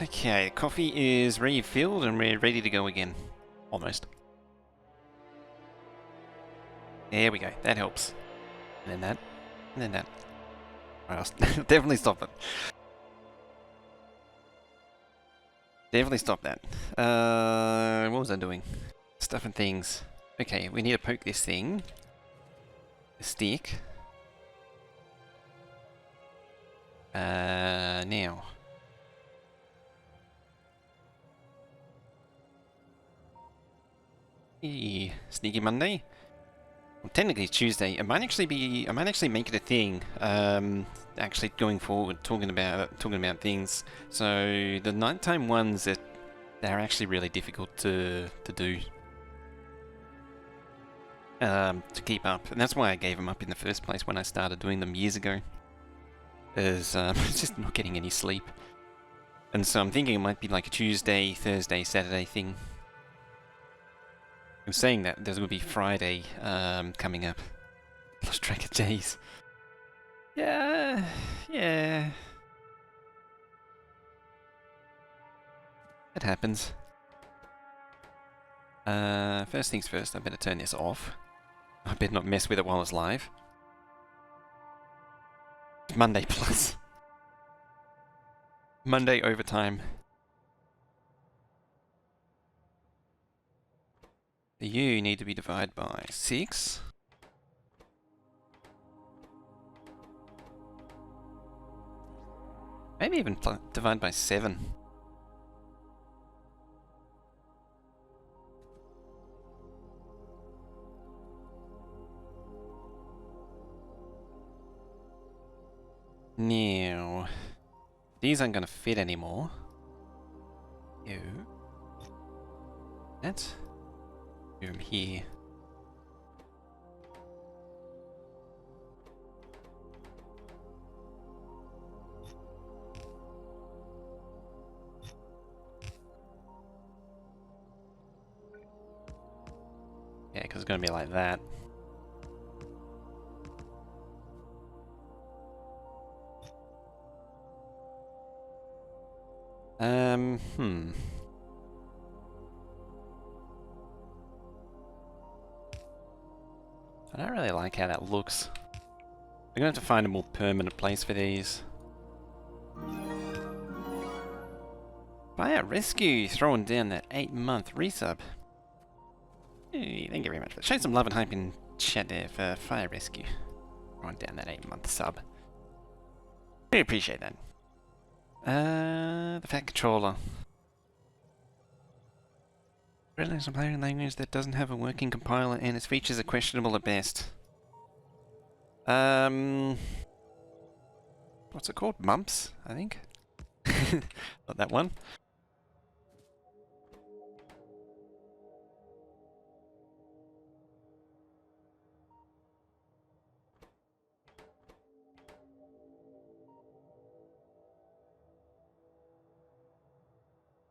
Okay, coffee is refilled and we're ready to go again. Almost. There we go, that helps. And then that, and then that. Alright, I'll definitely stop it. Definitely stop that. What was I doing? Stuff and things. Okay, we need to poke this thing. The stick. Now. Hey, Sneaky Monday. Well, technically it's Tuesday. I might actually make it a thing. Actually going forward, talking about things. So the nighttime ones they're actually really difficult to do. To keep up, and that's why I gave them up in the first place when I started doing them years ago. Is just not getting any sleep, and so I'm thinking it might be like a Tuesday, Thursday, Saturday thing. I'm saying that there's going to be Friday coming up. Lost track of days. Yeah. It happens. First things first, I better turn this off. I better not mess with it while it's live. Monday plus. Monday overtime. The U need to be divided by 6. Maybe even divide by 7. Now, these aren't going to fit anymore. You. That. Move them here. Yeah, because it's going to be like that. I don't really like how that looks. We're going to have to find a more permanent place for these. Fire Rescue throwing down that 8-month resub. Hey, thank you very much for that. Show some love and hype in chat there for Fire Rescue. Throwing down that 8-month sub. We appreciate that. The Fat Controller. Relax a player language that doesn't have a working compiler and its features are questionable at best. What's it called? Mumps, I think. Not that one.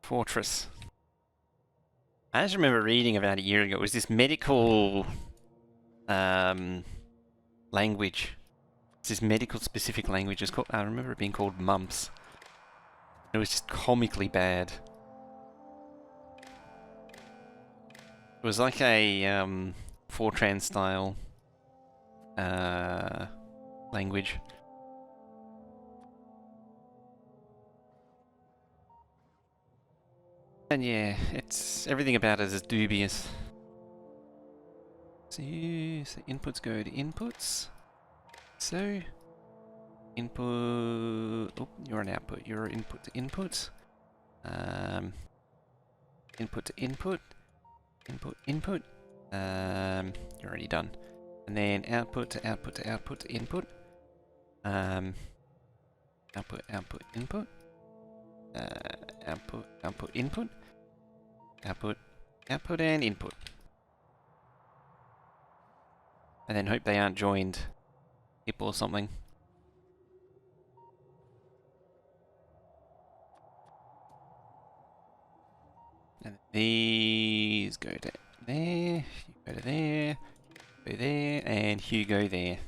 Fortress. I just remember reading about a year ago, it was this medical language. It's this medical specific language. It's called, I remember it being called mumps. It was just comically bad. It was like a Fortran style language. And yeah, it's everything about it is dubious. So inputs go to inputs. So input. Oh, you're an output. You're input to inputs. Input to input. Input. You're already done. And then output to output to output to input. Output input. Output input. Output and input. And then hope they aren't joined hip or something. And these go to there, you go to there, go there, and Hugo there.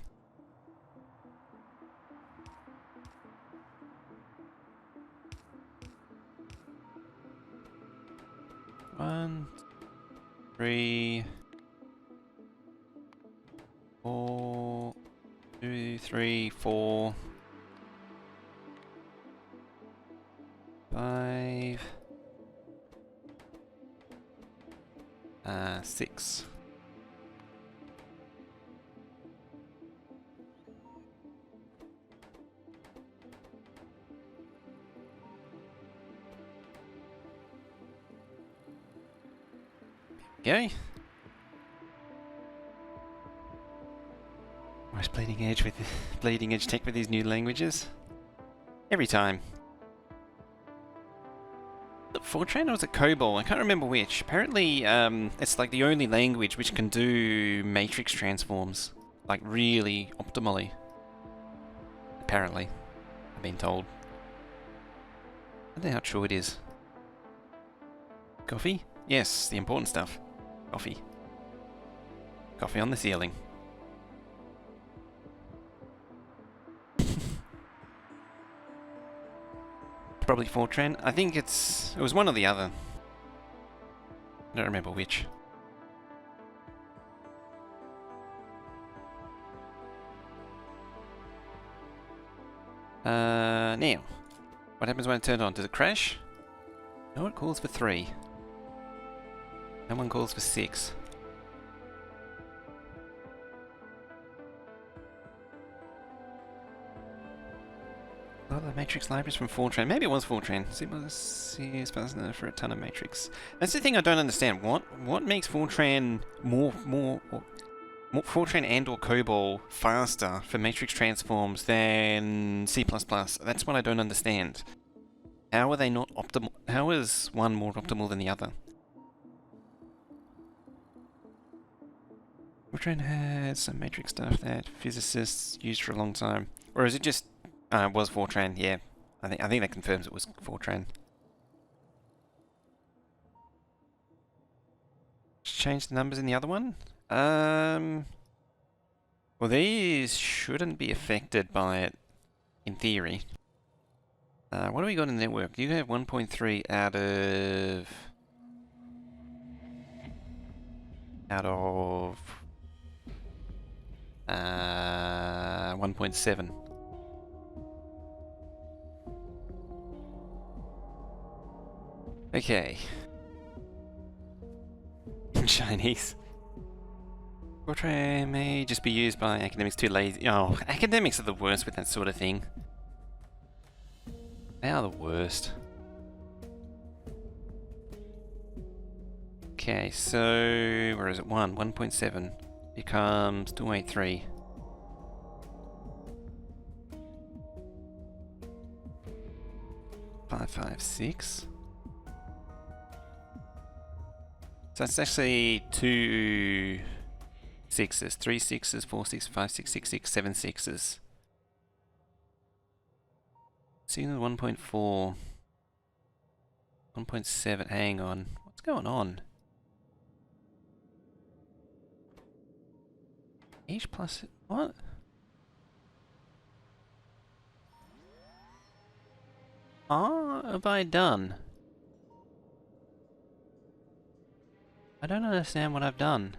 1, 3, 4, 2, 3, 4, 5, 6. Go. Almost bleeding edge with bleeding edge tech with these new languages. Every time. Fortran or was it COBOL? I can't remember which. Apparently, it's like the only language which can do matrix transforms, like really optimally. Apparently, I've been told. I don't know how true it is. Coffee? Yes, the important stuff. Coffee. Coffee on the ceiling. Probably Fortran. I think it was one or the other. I don't remember which. Now, what happens when I turn it on? Does it crash? No, it calls for 3. No one calls for 6. A lot of the Matrix libraries from Fortran. Maybe it was Fortran. C++ for a ton of Matrix. That's the thing I don't understand. What makes Fortran more Fortran and or COBOL faster for Matrix transforms than C++? That's what I don't understand. How are they not optimal? How is one more optimal than the other? Fortran has some Matrix stuff that physicists used for a long time. Or is it just... it was Fortran, yeah. I think that confirms it was Fortran. Change the numbers in the other one? Well, these shouldn't be affected by it, in theory. What do we got in the network? You have 1.3 out of 1.7. Okay. Chinese. Fortran may just be used by academics too lazy. Oh, academics are the worst with that sort of thing. They are the worst. Okay, so where is it? 1.7 becomes 283. Five, 6. So that's actually 2 6s, 3 6s, 4 6, 5 6, 6 6, 7 6s. Signal 1.4, 1.7. Hang on, what's going on? Each plus what? Ah, have I done? I don't understand what I've done.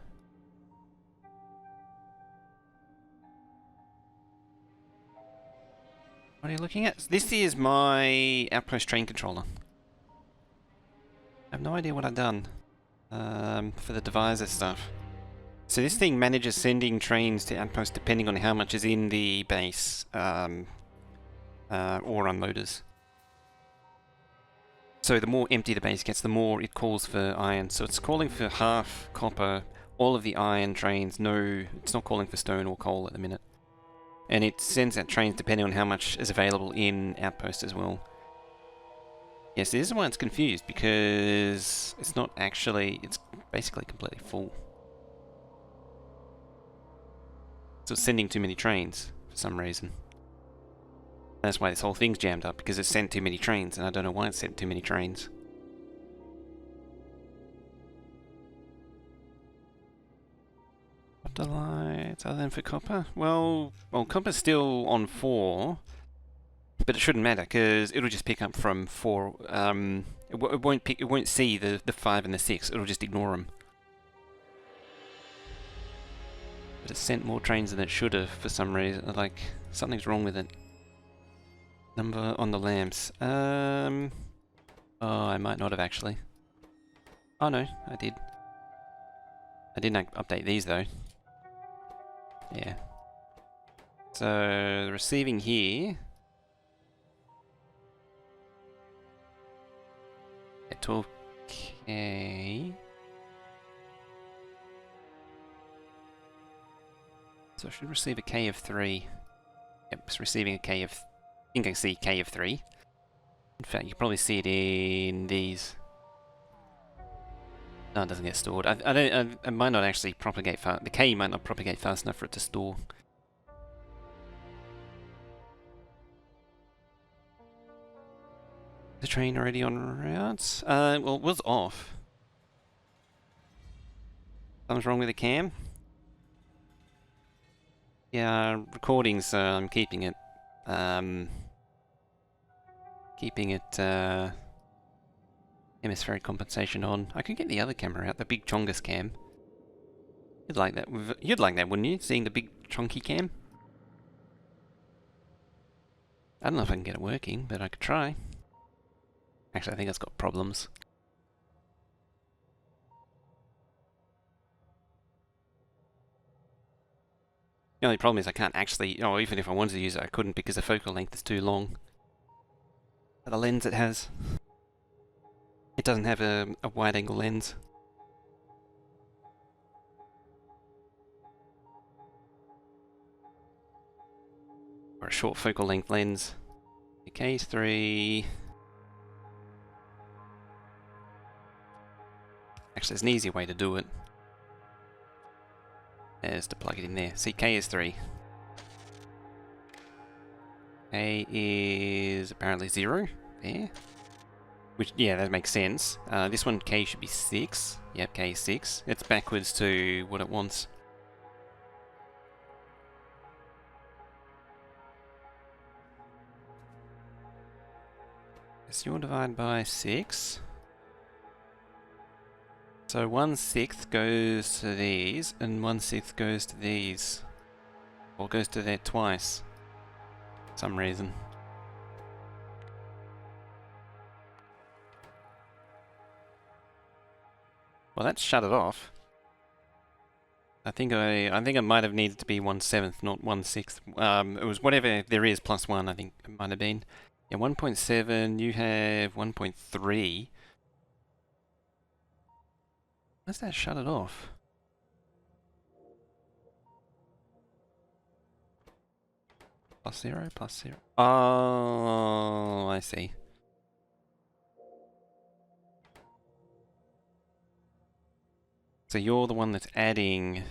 What are you looking at? This is my Outpost train controller. I have no idea what I've done for the divisor stuff. So this thing manages sending trains to Outpost depending on how much is in the base or unloaders. So the more empty the base gets, the more it calls for iron. So it's calling for half copper, all of the iron trains. No, it's not calling for stone or coal at the minute. And it sends out trains depending on how much is available in Outpost as well. Yes, this is why it's confused, because it's not actually, it's basically completely full. So it's sending too many trains for some reason. That's why this whole thing's jammed up, because it's sent too many trains, and I don't know why it's sent too many trains. What the lights other than for copper? Well, copper's still on 4, but it shouldn't matter because it'll just pick up from 4. It won't pick. It won't see the 5 and the 6. It'll just ignore them. But it sent more trains than it should have for some reason. Like something's wrong with it. Number on the lamps. Oh, I might not have actually. Oh no, I did. I didn't update these though. Yeah. So the receiving here. At 12k. So I should receive a K of 3. Yep, it's receiving a K of... I think I see K of 3. In fact, you can probably see it in these. No, it doesn't get stored. I don't. It might not actually propagate fast. The K might not propagate fast enough for it to store. The train already on route? Well, it was off. Something's wrong with the cam. Yeah, recordings. I'm keeping it. Hemispheric compensation on. I could get the other camera out, the big Chongus cam. You'd like that, wouldn't you? Seeing the big chunky cam? I don't know if I can get it working, but I could try. Actually, I think it's got problems. The only problem is I can't actually... Oh, even if I wanted to use it, I couldn't because the focal length is too long. The lens it has. It doesn't have a wide-angle lens. Or a short focal length lens. The K3... Actually, there's an easier way to do it. There's to plug it in there. See, K is 3. K is apparently 0. There. Which, yeah, that makes sense. This one, K should be 6. Yep, K is 6. It's backwards to what it wants. So you'll divide by 6. So 1/6 goes to these, and 1/6 goes to these. Or goes to there twice. For some reason. Well, that shut it off. I think it might have needed to be 1/7, not 1/6. It was whatever there is plus 1, I think it might have been. Yeah, 1.7, you have 1.3. Why's that shut it off? +0, +0. Oh, I see. So you're the one that's adding...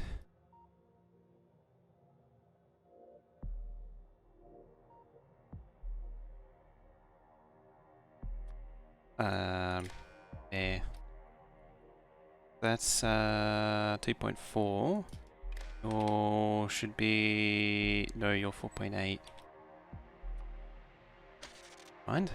there. That's 2.4. Your should be... No, you're 4.8. Mind?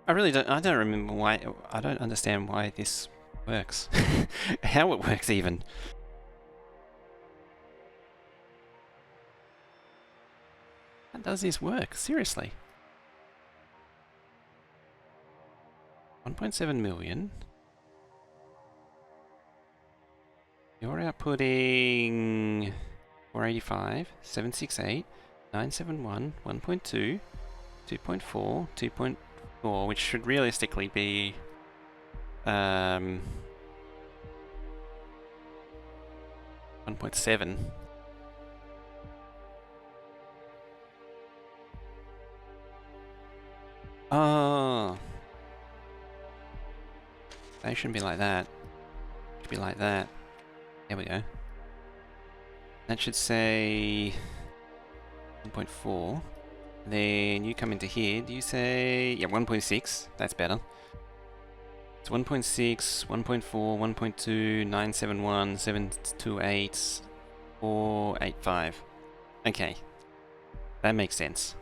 I don't remember why, I don't understand why this works. How it works even. How does this work? Seriously. 1.7 million. You're outputting 485, 768, 971, 1.2, 2.4, 2.4, which should realistically be 1.7. Oh. They shouldn't be like that. It should be like that. There we go. That should say 1.4. Then you come into here. Do you say... Yeah, 1.6. That's better. It's 1.6, 1.4, 1.2, 971, 728, 485. Okay, that makes sense.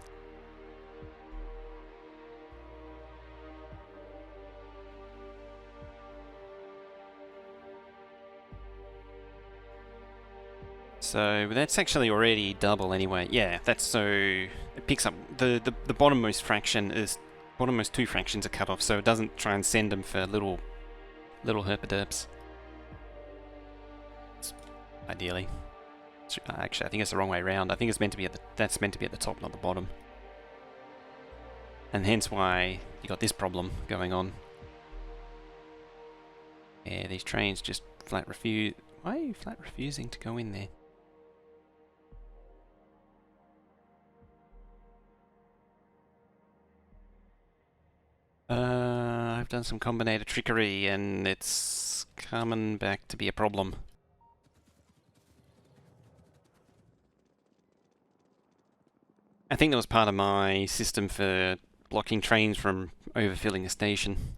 So that's actually already double anyway. Yeah, that's so it picks up the bottommost fraction is bottommost two fractions are cut off, so it doesn't try and send them for little herpaderps. Ideally, actually, I think it's the wrong way around. I think it's meant to be that's meant to be at the top, not the bottom, and hence why you got this problem going on. Yeah, these trains just flat refuse. Why are you flat refusing to go in there? I've done some combinator trickery and it's coming back to be a problem. I think that was part of my system for blocking trains from overfilling a station.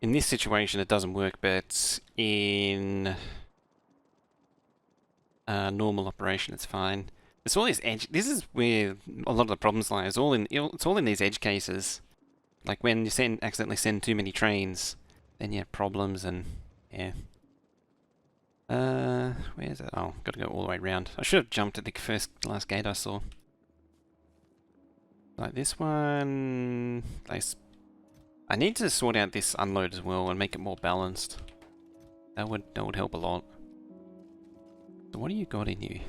In this situation it doesn't work, but in normal operation it's fine. It's all these edge. This is where a lot of the problems lie. It's all in these edge cases. Like when you accidentally send too many trains, then you have problems and yeah. Where's it? Oh, got to go all the way around. I should have jumped at the last gate I saw. Like this one. I need to sort out this unload as well and make it more balanced. That would help a lot. So what do you got in you?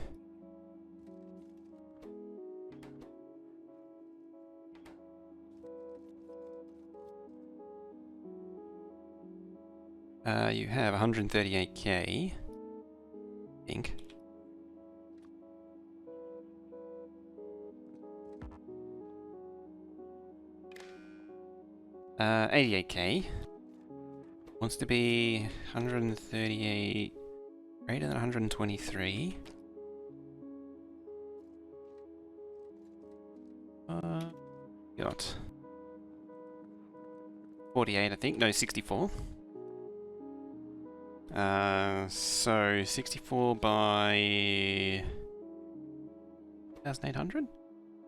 You have 138k, I think. Uh, 88k. Wants to be 138, greater than 123. Got 48, I think. No, 64. So 64 by 2,800?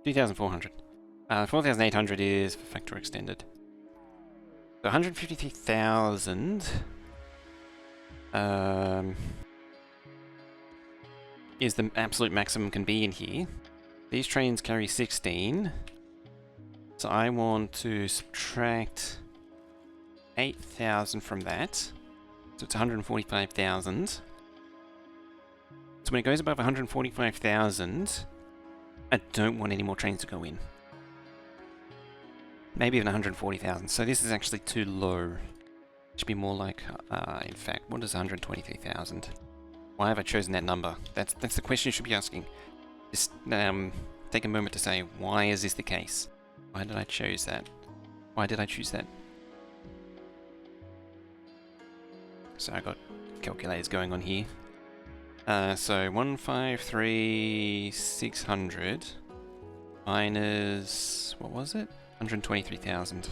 2,400. 4,800 is for factor extended. So 153,000 is the absolute maximum can be in here. These trains carry 16. So I want to subtract 8,000 from that. So it's 145,000. So when it goes above 145,000, I don't want any more trains to go in. Maybe even 140,000. So this is actually too low. It should be more like, in fact, what is 123,000? Why have I chosen that number? That's the question you should be asking. Just take a moment to say, why is this the case? Why did I choose that? Why did I choose that? So I got calculators going on here. So 153,600 minus, what was it? 123,000.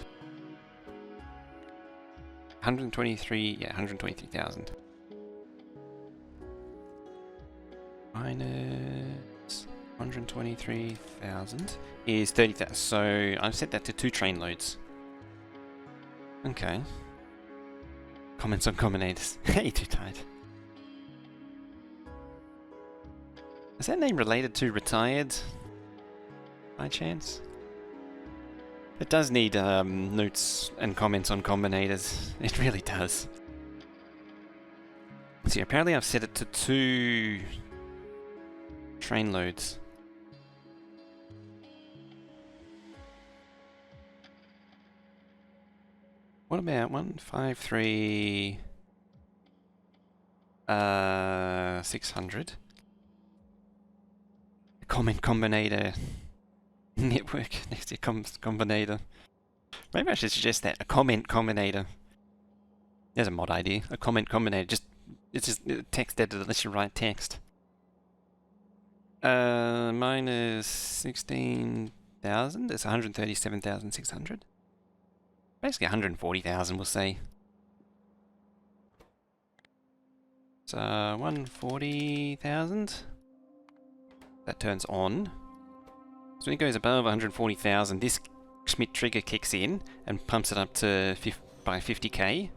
123,000. Minus 123,000 is 30,000. So I've set that to 2 train loads. Okay. Comments on combinators. Hey, too tight. Is that name related to retired? By chance? It does need notes and comments on combinators. It really does. See, apparently I've set it to 2 train loads. What about 153 600? Comment combinator network next to combinator. Maybe I should suggest that, a comment combinator. There's a mod idea. A comment combinator. It's just a text editor that lets you write text. Minus 16 137,000. It's 137,600. Basically 140,000, we'll say. So 140,000. That turns on. So when it goes above 140,000, this Schmidt trigger kicks in and pumps it up to by 50k.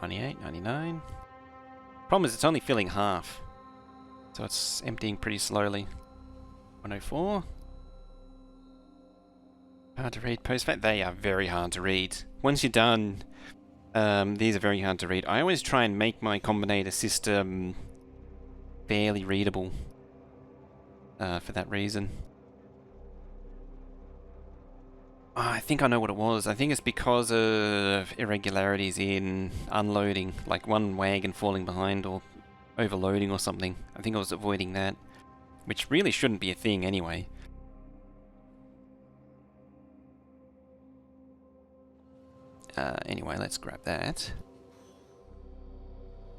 $98, $99. Problem is it's only filling half. So it's emptying pretty slowly. 104. Hard to read post-fact. They are very hard to read. Once you're done, these are very hard to read. I always try and make my combinator system fairly readable for that reason. Oh, I think I know what it was. I think it's because of irregularities in unloading, like one wagon falling behind or overloading or something. I think I was avoiding that, which really shouldn't be a thing anyway. Anyway, let's grab that.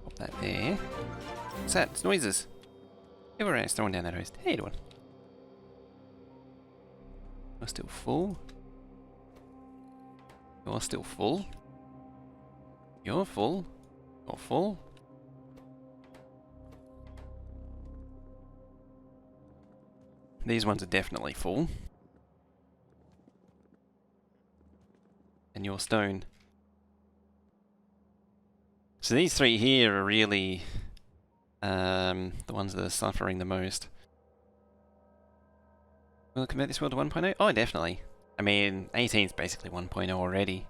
Pop that there. What's that? It's noises. Everyone's throwing down that host. How you doing? You're still full. You're still full. You're full. You're full. These ones are definitely full. And you're stone. So these three here are really the ones that are suffering the most. Will it convert this world to 1.0? Oh, definitely. I mean, 18 is basically 1.0 already.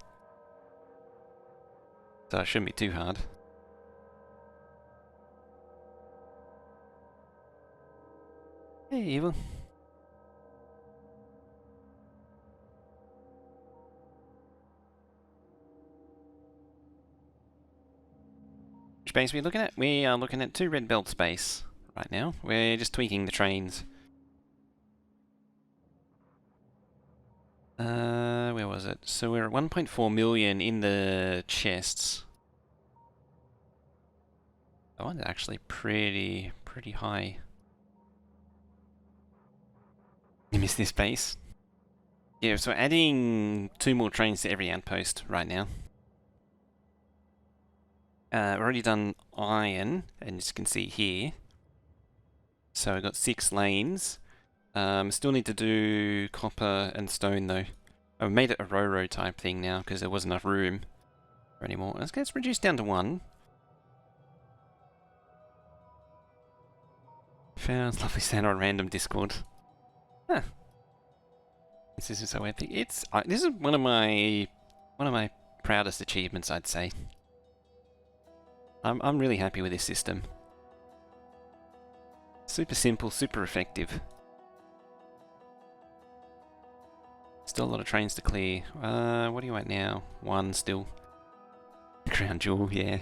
So it shouldn't be too hard. Hey, Evil. Which base are we looking at? We are looking at 2 red belt space right now. We're just tweaking the trains. Where was it? So we're at 1.4 million in the chests. That one's actually pretty high. You missed this base? Yeah, so adding 2 more trains to every outpost right now. We've already done iron, and as you can see here. So we've got 6 lanes. Still need to do copper and stone though. I've made it a Ro-Ro type thing now because there wasn't enough room for any more. Let's reduce down to 1. Found lovely sound on random Discord. Huh. This is so epic. This is one of my proudest achievements, I'd say. I'm really happy with this system. Super simple, super effective. Still a lot of trains to clear. What are you at now? 1 still. Crown Jewel, yeah.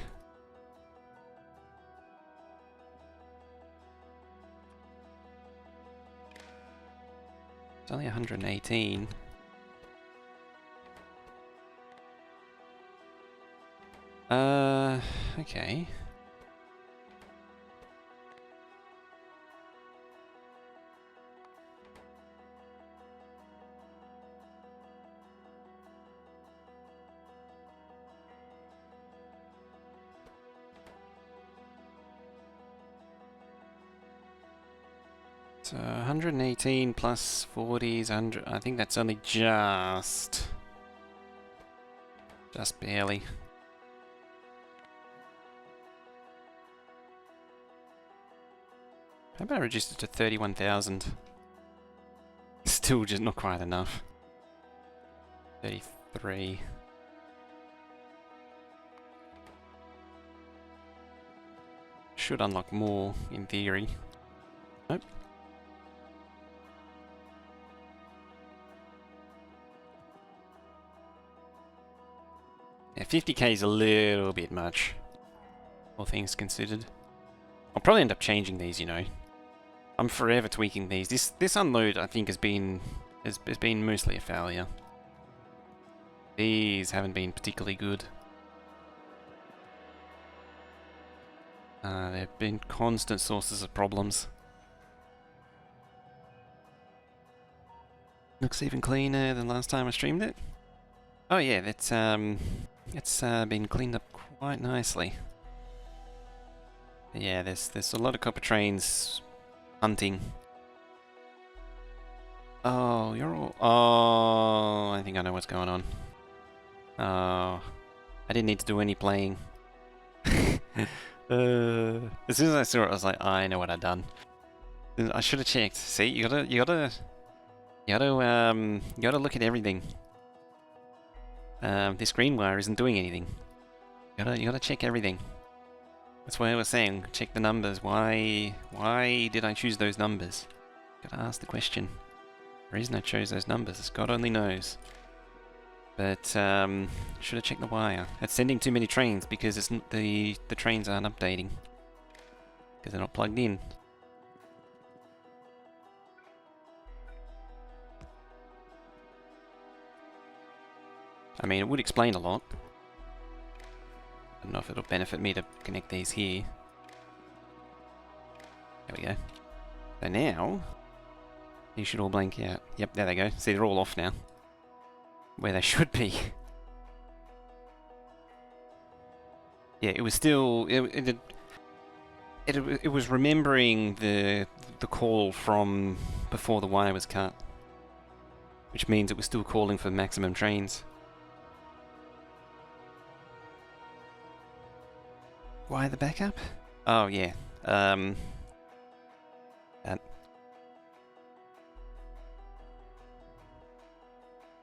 It's only 118. Okay. So 118 plus 40 is 100. I think that's only just barely. How about I reduce it to 31,000? Still just not quite enough. 33. Should unlock more in theory. Nope. Yeah, 50k is a little bit much, all things considered. I'll probably end up changing these, you know. I'm forever tweaking these. This unload, I think, has been mostly a failure. These haven't been particularly good. There have been constant sources of problems. Looks even cleaner than last time I streamed it. Oh yeah, it's been cleaned up quite nicely. But yeah, there's a lot of copper trains hunting. Oh, you're all... Oh, I think I know what's going on. Oh, I didn't need to do any playing. As soon as I saw it, I was like, I know what I've done. I should have checked. See, you gotta look at everything. This green wire isn't doing anything. You gotta check everything. That's why I was saying, check the numbers. Why did I choose those numbers? Gotta ask the question. The reason I chose those numbers, God only knows. But should have checked the wire. It's sending too many trains because it's the trains aren't updating because they're not plugged in. I mean, it would explain a lot. I don't know if it'll benefit me to connect these here. There we go. So now, these should all blank out. Yep, there they go. See, they're all off now. Where they should be. Yeah, it was still... It was remembering the call from before the wire was cut. Which means it was still calling for maximum trains. Why the backup? Oh, yeah. That.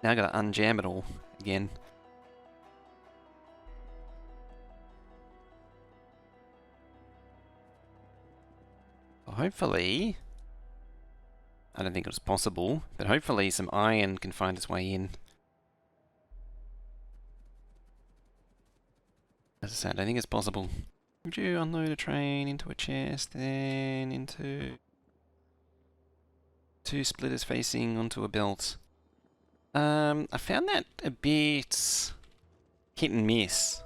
Now I gotta unjam it all again. Well, hopefully... I don't think it was possible, but hopefully some iron can find its way in. As I said, I don't think it's possible. Would you unload a train into a chest, then into... 2 splitters facing onto a belt? I found that a bit hit and miss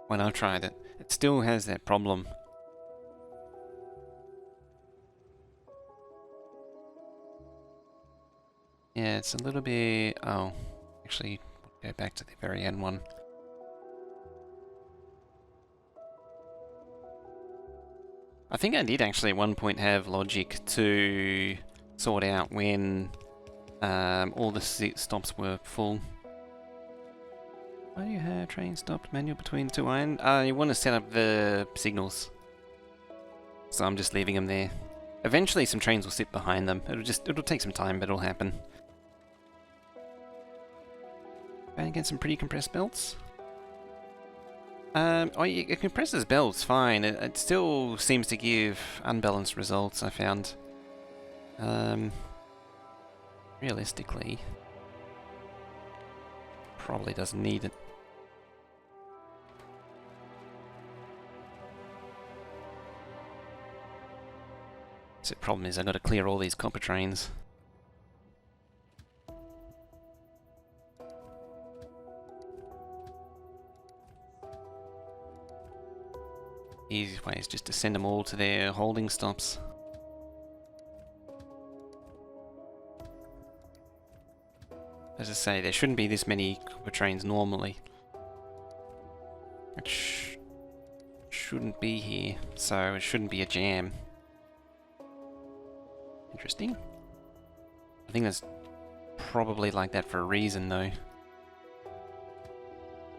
when I tried it. It still has that problem. Yeah, it's a little bit... Oh, actually, we'll go back to the very end one. I think I did actually at one point have logic to sort out when all the stops were full. Why do you have train stopped manual between 2 iron? You want to set up the signals. So I'm just leaving them there. Eventually some trains will sit behind them. It'll take some time, but it'll happen. Trying to get some pretty compressed belts. Oh, it compresses belts fine. It still seems to give unbalanced results, I found. Realistically, probably doesn't need it. So the problem is I've got to clear all these copper trains. Easiest way is just to send them all to their holding stops. As I say, there shouldn't be this many copper trains normally. It shouldn't be here, so it shouldn't be a jam. Interesting. I think that's probably like that for a reason, though.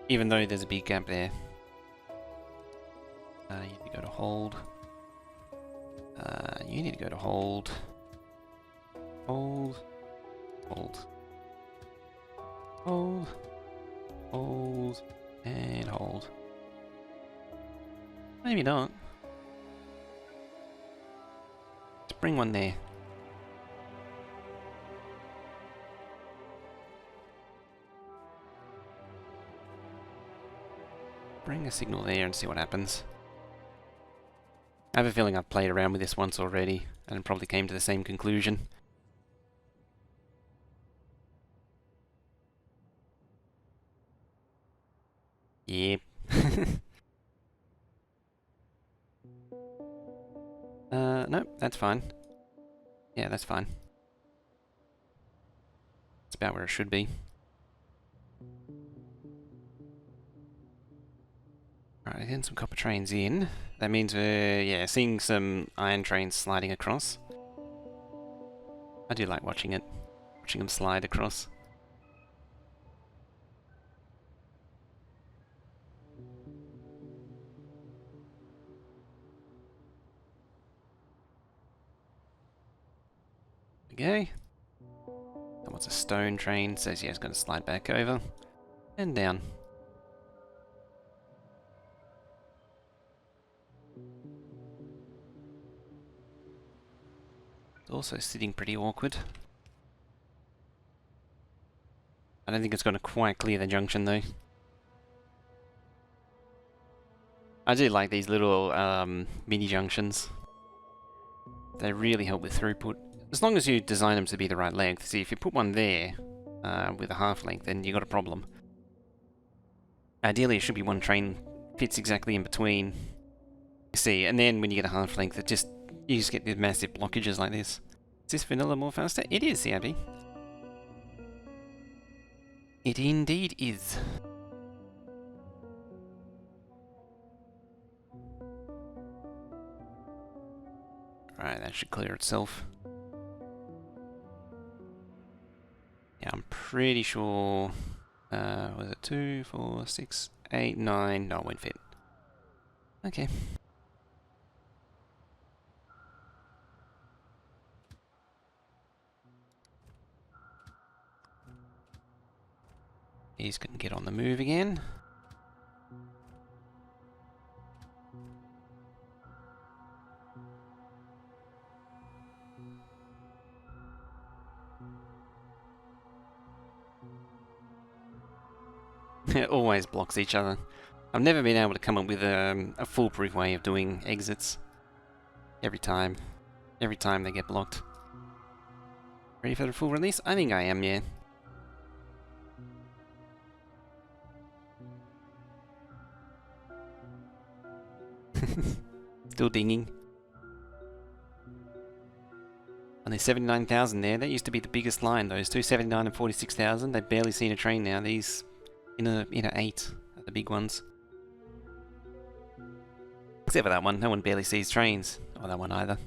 Even though there's a big gap there. You need to go to hold. You need to go to hold. Hold. Hold. Hold. Hold. And hold. Maybe not. Let's bring one there. Bring a signal there and see what happens. I have a feeling I've played around with this once already, and probably came to the same conclusion. Yep. Nope, that's fine. Yeah, that's fine. It's about where it should be. Alright, getting some copper trains in. That means we're, yeah, seeing some iron trains sliding across. I do like watching it. Watching them slide across. There we go. That was a stone train, says yeah, it's going to slide back over. And down. It's also sitting pretty awkward. I don't think it's going to quite clear the junction though. I do like these little mini junctions. They really help with throughput. As long as you design them to be the right length. See, if you put one there with a half length, then you got a problem. Ideally, it should be one train fits exactly in between. You see, and then when you get a half length, you just get these massive blockages like this. Is this vanilla more faster? It is, Abby. It indeed is. Alright, that should clear itself. Yeah, I'm pretty sure... was it 2, 4, 6, 8, 9? No, it won't fit. Okay. He's going to get on the move again. It always blocks each other. I've never been able to come up with a foolproof way of doing exits. Every time. Every time they get blocked. Ready for the full release? I think I am, yeah. Still dinging. And there's 79,000 there. That used to be the biggest line, those two, 79 and 46,000. They've barely seen a train now. These in a 8 are the big ones. Except for that one. That one barely sees trains. Or that one either.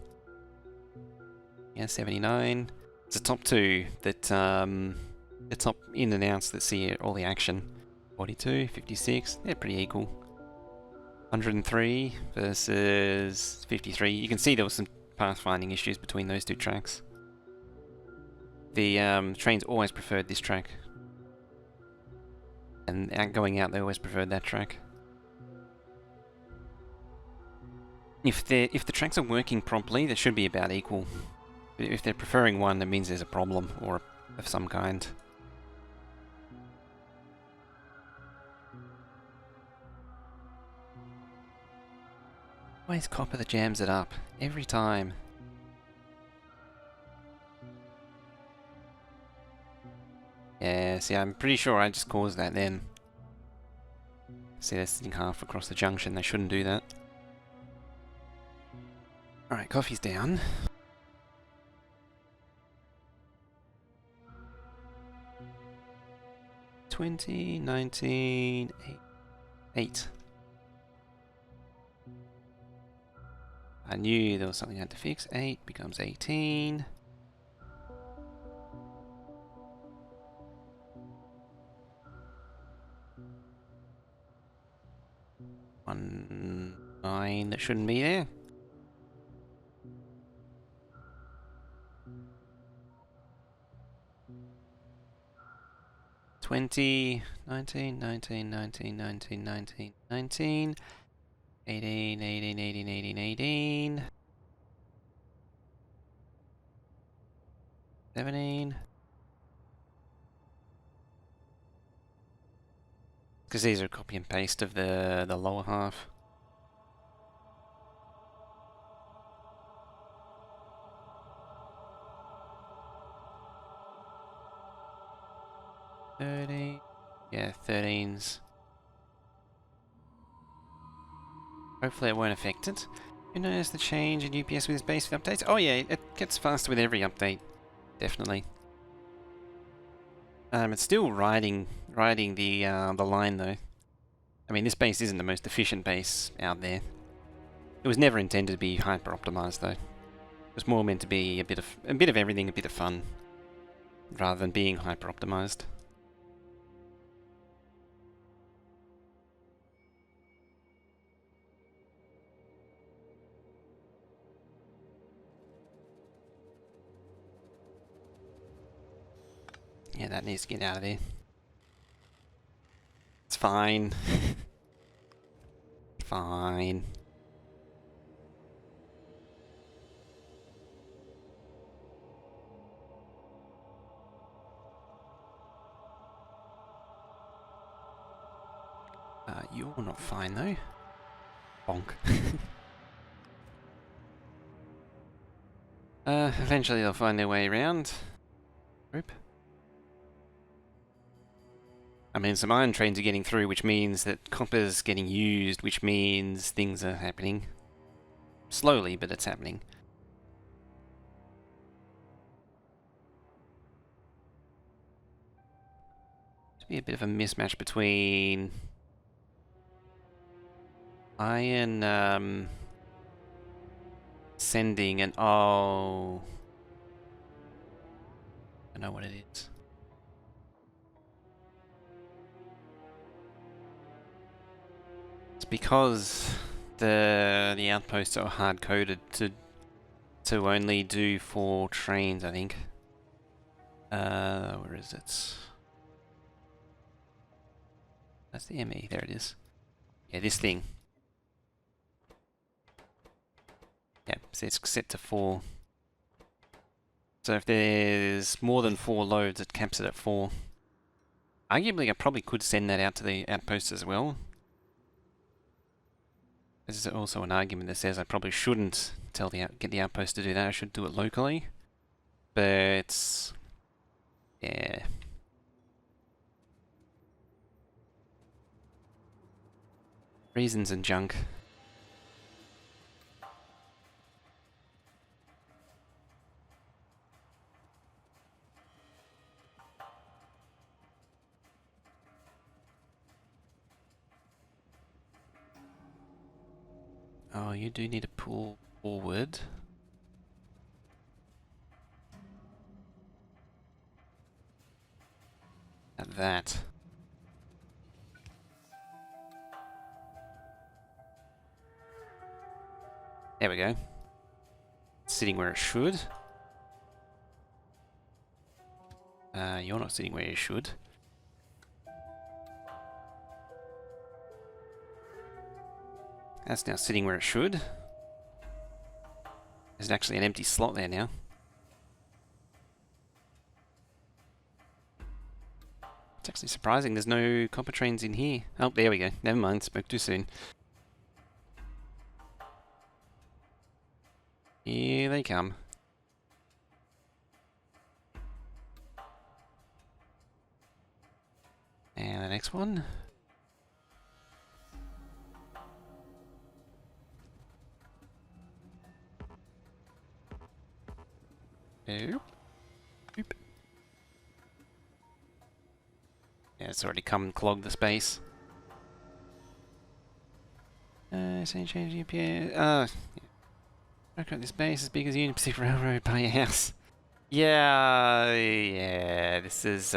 Yeah, 79. It's the top two that, the top in and outs that see all the action. 42, 56. They're pretty equal. 103 versus 53. You can see there was some pathfinding issues between those two tracks. The trains always preferred this track. And going out, they always preferred that track. If the tracks are working properly, they should be about equal. If they're preferring one, that means there's a problem or of some kind. Always copper that jams it up every time. Yeah, see, I'm pretty sure I just caused that then. See, they're sitting half across the junction. They shouldn't do that. Alright, coffee's down. $20, $19, $8. I knew there was something I had to fix. 8 becomes 18. One 9 that shouldn't be there. $20, $19, $19, $19, $19, $19, $19, $18, $18, $18, $18, $18, $17. Because these are copy and paste of the lower half. $30. Yeah, 13s. Hopefully it won't affect it. You notice the change in UPS with its base updates? Oh yeah, it gets faster with every update. Definitely. It's still riding the line though. I mean, this base isn't the most efficient base out there. It was never intended to be hyper optimized though. It was more meant to be a bit of everything, a bit of fun, rather than being hyper optimized. Yeah, that needs to get out of there. It's fine. Fine. You're not fine though. Bonk. Eventually they'll find their way around. Rope. I mean, some iron trains are getting through, which means that copper's getting used, which means things are happening. Slowly, but it's happening. There's be a bit of a mismatch between iron sending and oh, I know what it is. It's because the outposts are hard coded to only do 4 trains, I think. Where is it? That's the ME. There it is. Yeah, this thing. Yeah, so it's set to 4. So if there's more than 4 loads, it caps it at 4. Arguably, I probably could send that out to the outposts as well. There's also an argument that says I probably shouldn't get the outpost to do that. I should do it locally. But yeah. Reasons and junk. Oh, you do need to pull forward. At that. There we go. Sitting where it should. You're not sitting where you should. That's now sitting where it should. There's actually an empty slot there now. It's actually surprising there's no copper trains in here. Oh, there we go. Never mind, spoke too soon. Here they come. And the next one. Oop. Oop. Yeah, it's already come and clogged the space. Say change the UPS. Yeah. Work out this base as big as Union Pacific Railroad by your house. Yeah. This is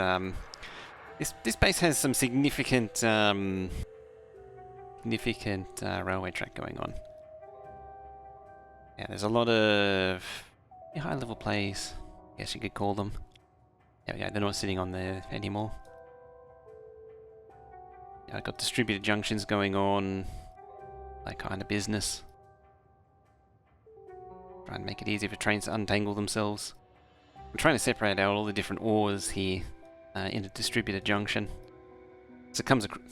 this base has some significant railway track going on. Yeah, there's a lot of high level plays, I guess you could call them. There we go, they're not sitting on there anymore. Yeah, I've got distributed junctions going on, that kind of business. Try and make it easier for trains to untangle themselves. I'm trying to separate out all the different ores here in a distributed junction. So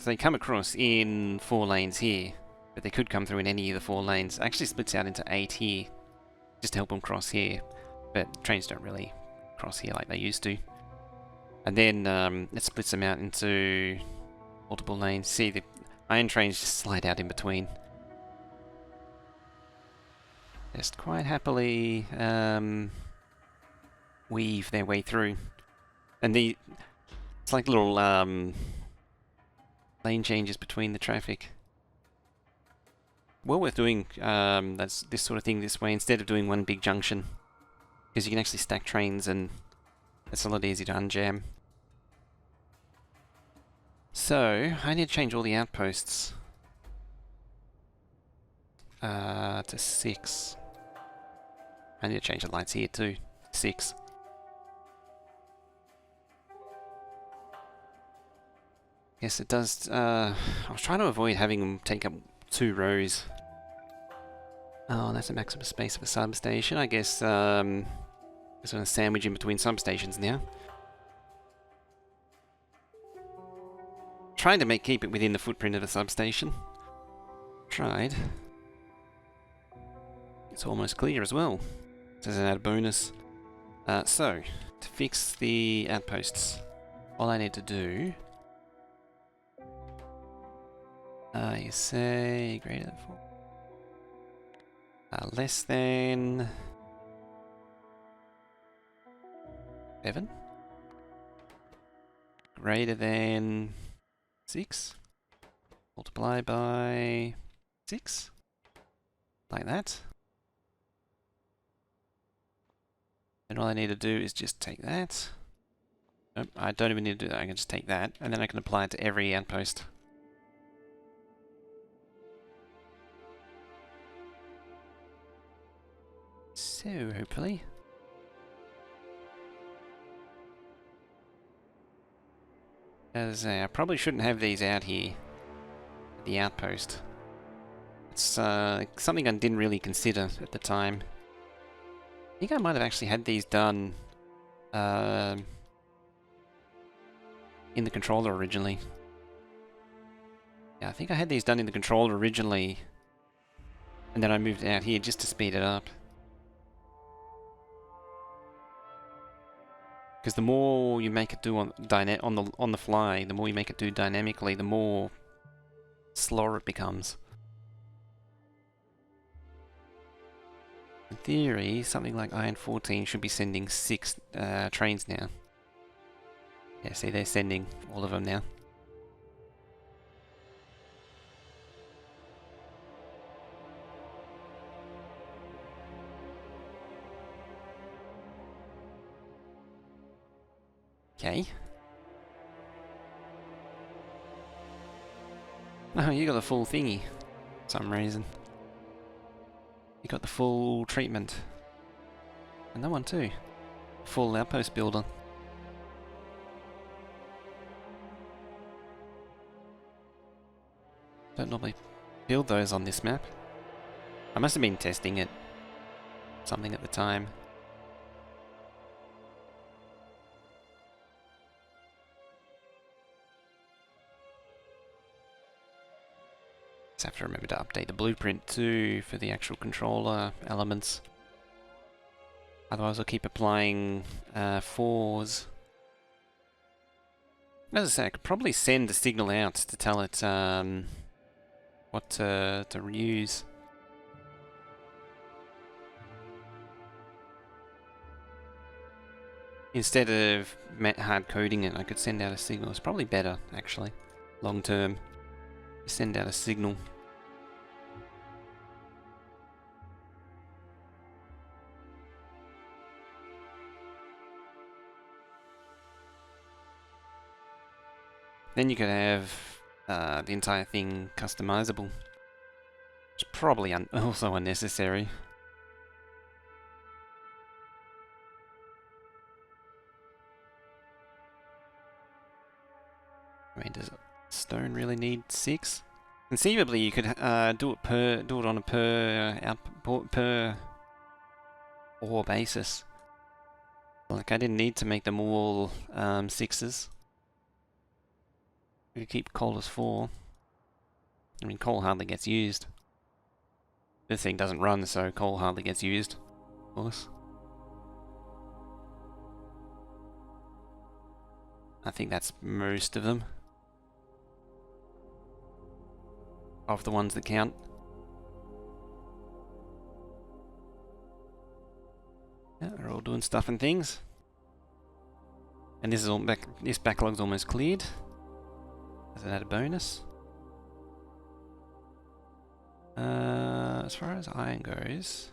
they come across in 4 lanes here, but they could come through in any of the 4 lanes. It actually splits out into 8 here, just to help them cross here. But trains don't really cross here like they used to. And then it splits them out into multiple lanes. See, the iron trains just slide out in between. just quite happily weave their way through. And it's like little lane changes between the traffic. Well worth doing that's this sort of thing this way instead of doing one big junction, because you can actually stack trains and it's a lot easier to unjam. So I need to change all the outposts to 6. I need to change the lights here too. 6. Yes, it does. I was trying to avoid having them take up 2 rows. Oh, that's a maximum space of a substation. I guess there's a sandwich in between substations now. Trying to keep it within the footprint of a substation. Tried. It's almost clear as well. This is an added bonus. So, to fix the outposts, all I need to do... you say greater than 4. Less than 7. Greater than 6. Multiply by 6. Like that. And all I need to do is just take that. Nope, I don't even need to do that. I can just take that, and then I can apply it to every outpost. So, hopefully. As I probably shouldn't have these out here. The outpost. It's something I didn't really consider at the time. I think I might have actually had these done in the controller originally. Yeah, I think I had these done in the controller originally, and then I moved it out here just to speed it up. Because the more you make it do on the fly, the more you make it do dynamically, the more slower it becomes. In theory, something like Iron 14 should be sending 6 trains now. Yeah, see, they're sending all of them now. Okay. Oh, you got the full thingy. For some reason. You got the full treatment. And that one too. Full outpost builder. Don't normally build those on this map. I must have been testing it. Something at the time. Just have to remember to update the blueprint too for the actual controller elements. Otherwise I'll keep applying 4s. As I say, I could probably send a signal out to tell it what to reuse. Instead of hard coding it, I could send out a signal. It's probably better, actually, long term. Send out a signal. Then you could have the entire thing customizable. It's probably also unnecessary. I mean, does stone really need 6? Conceivably, you could do it on a per ore basis. Like I didn't need to make them all 6s. We could keep coal as 4. I mean, coal hardly gets used. This thing doesn't run, so coal hardly gets used, of course. I think that's most of them. Of the ones that count. Yeah, we're all doing stuff and things. And this is all this backlog's almost cleared. As an added bonus. As far as iron goes.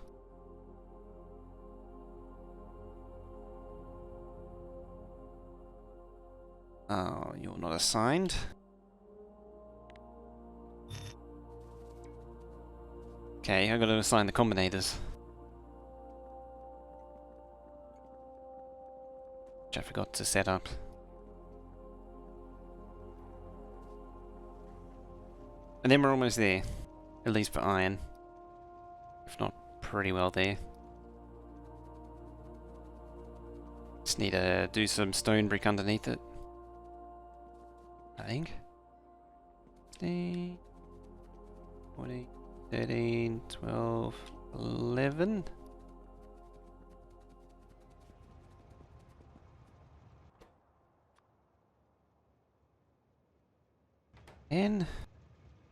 Oh, you're not assigned. Okay, I've got to assign the combinators. Which I forgot to set up. And then we're almost there. At least for iron. If not, pretty well there. Just need to do some stone brick underneath it. I think. 16, 14, 13, 12, 11. And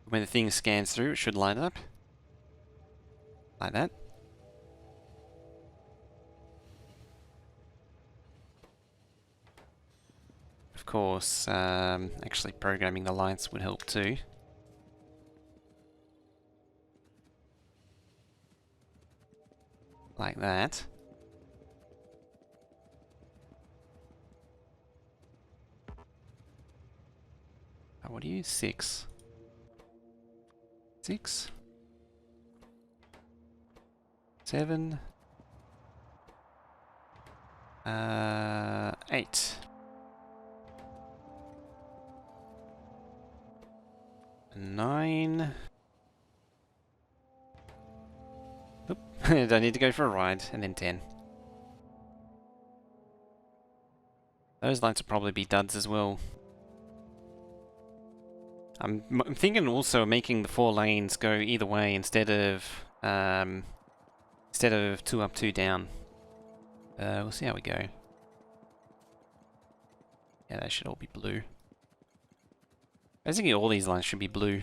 when the thing scans through, it should light up. Like that. Of course, actually programming the lights would help too. Like that. Oh, what are you? 6. 6. 7. 8. 9. Oop. I need to go for a ride. And then 10. Those lights will probably be duds as well. I'm thinking also making the 4 lanes go either way instead of 2 up, 2 down. We'll see how we go. Yeah, they should all be blue. Basically, all these lines should be blue.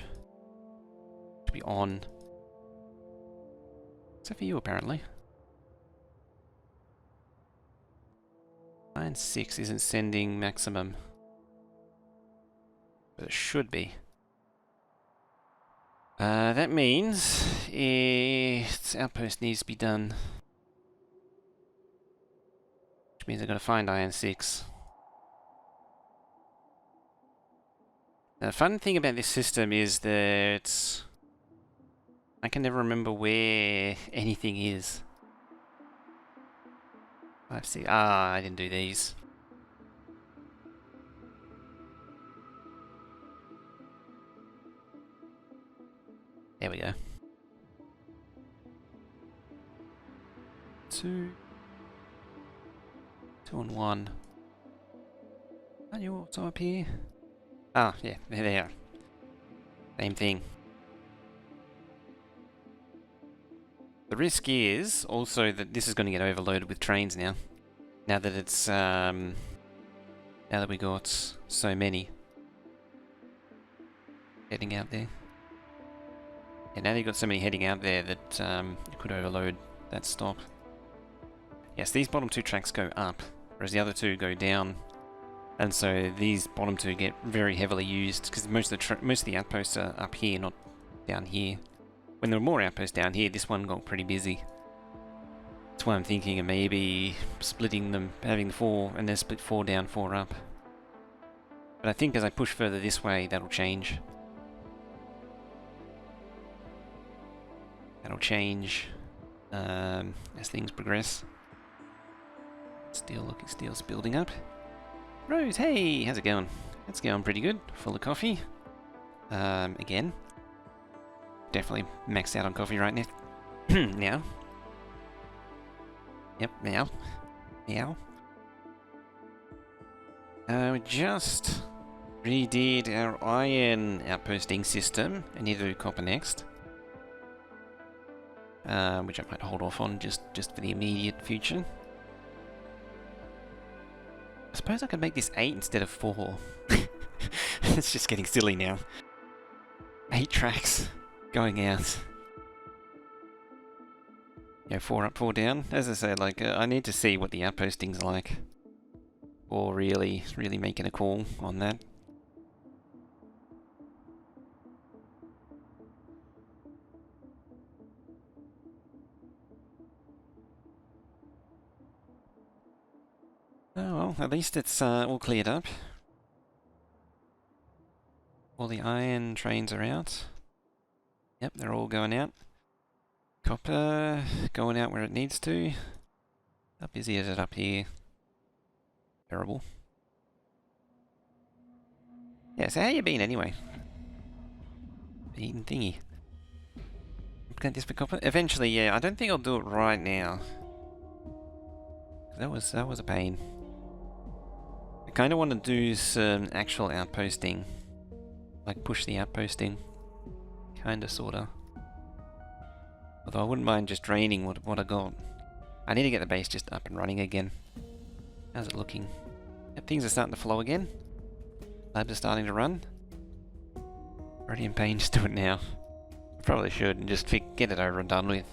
Should be on. Except for you, apparently. Line 6 isn't sending maximum. But it should be. That means its outpost needs to be done. Which means I've got to find iron 6. Now, the fun thing about this system is that I can never remember where anything is. 5, 6. Ah, I didn't do these. There we go. 2. 2 and 1. Aren't you also up here? Ah, yeah, there they are. Same thing. The risk is also that this is going to get overloaded with trains now. Now that it's, now that we got so many heading out there. Yeah, now that you've got so many heading out there that you could overload that stop. Yes, these bottom 2 tracks go up, whereas the other 2 go down. And so these bottom 2 get very heavily used, because most of the outposts are up here, not down here. When there were more outposts down here, this one got pretty busy. That's why I'm thinking of maybe splitting them, having the 4, and then split 4 down, 4 up. But I think as I push further this way, that'll change. That'll change as things progress. Steel's building up. Rose, hey, how's it going? It's going pretty good. Full of coffee. Again. Definitely maxed out on coffee right now. Now. Yep, now. Now. We just redid our iron outposting system. I need to do copper next. Which I might hold off on just for the immediate future. I suppose I could make this 8 instead of 4. It's just getting silly now. 8 tracks going out. You know, 4 up, 4 down. As I said, like, I need to see what the outposting's like. Or really making a call on that. Oh well, at least it's all cleared up. All the iron trains are out. Yep, they're all going out. Copper going out where it needs to. How busy is it up here? Terrible. Yeah, so how you been anyway? Eating thingy. Can this be copper? Eventually, yeah. I don't think I'll do it right now. That was a pain. I kind of want to do some actual outposting. Like push the outposting. Kinda, sorta. Although I wouldn't mind just draining what I got. I need to get the base just up and running again. How's it looking? Yep, things are starting to flow again. Labs are starting to run. Already in pain, just do it now. Probably should and just get it over and done with.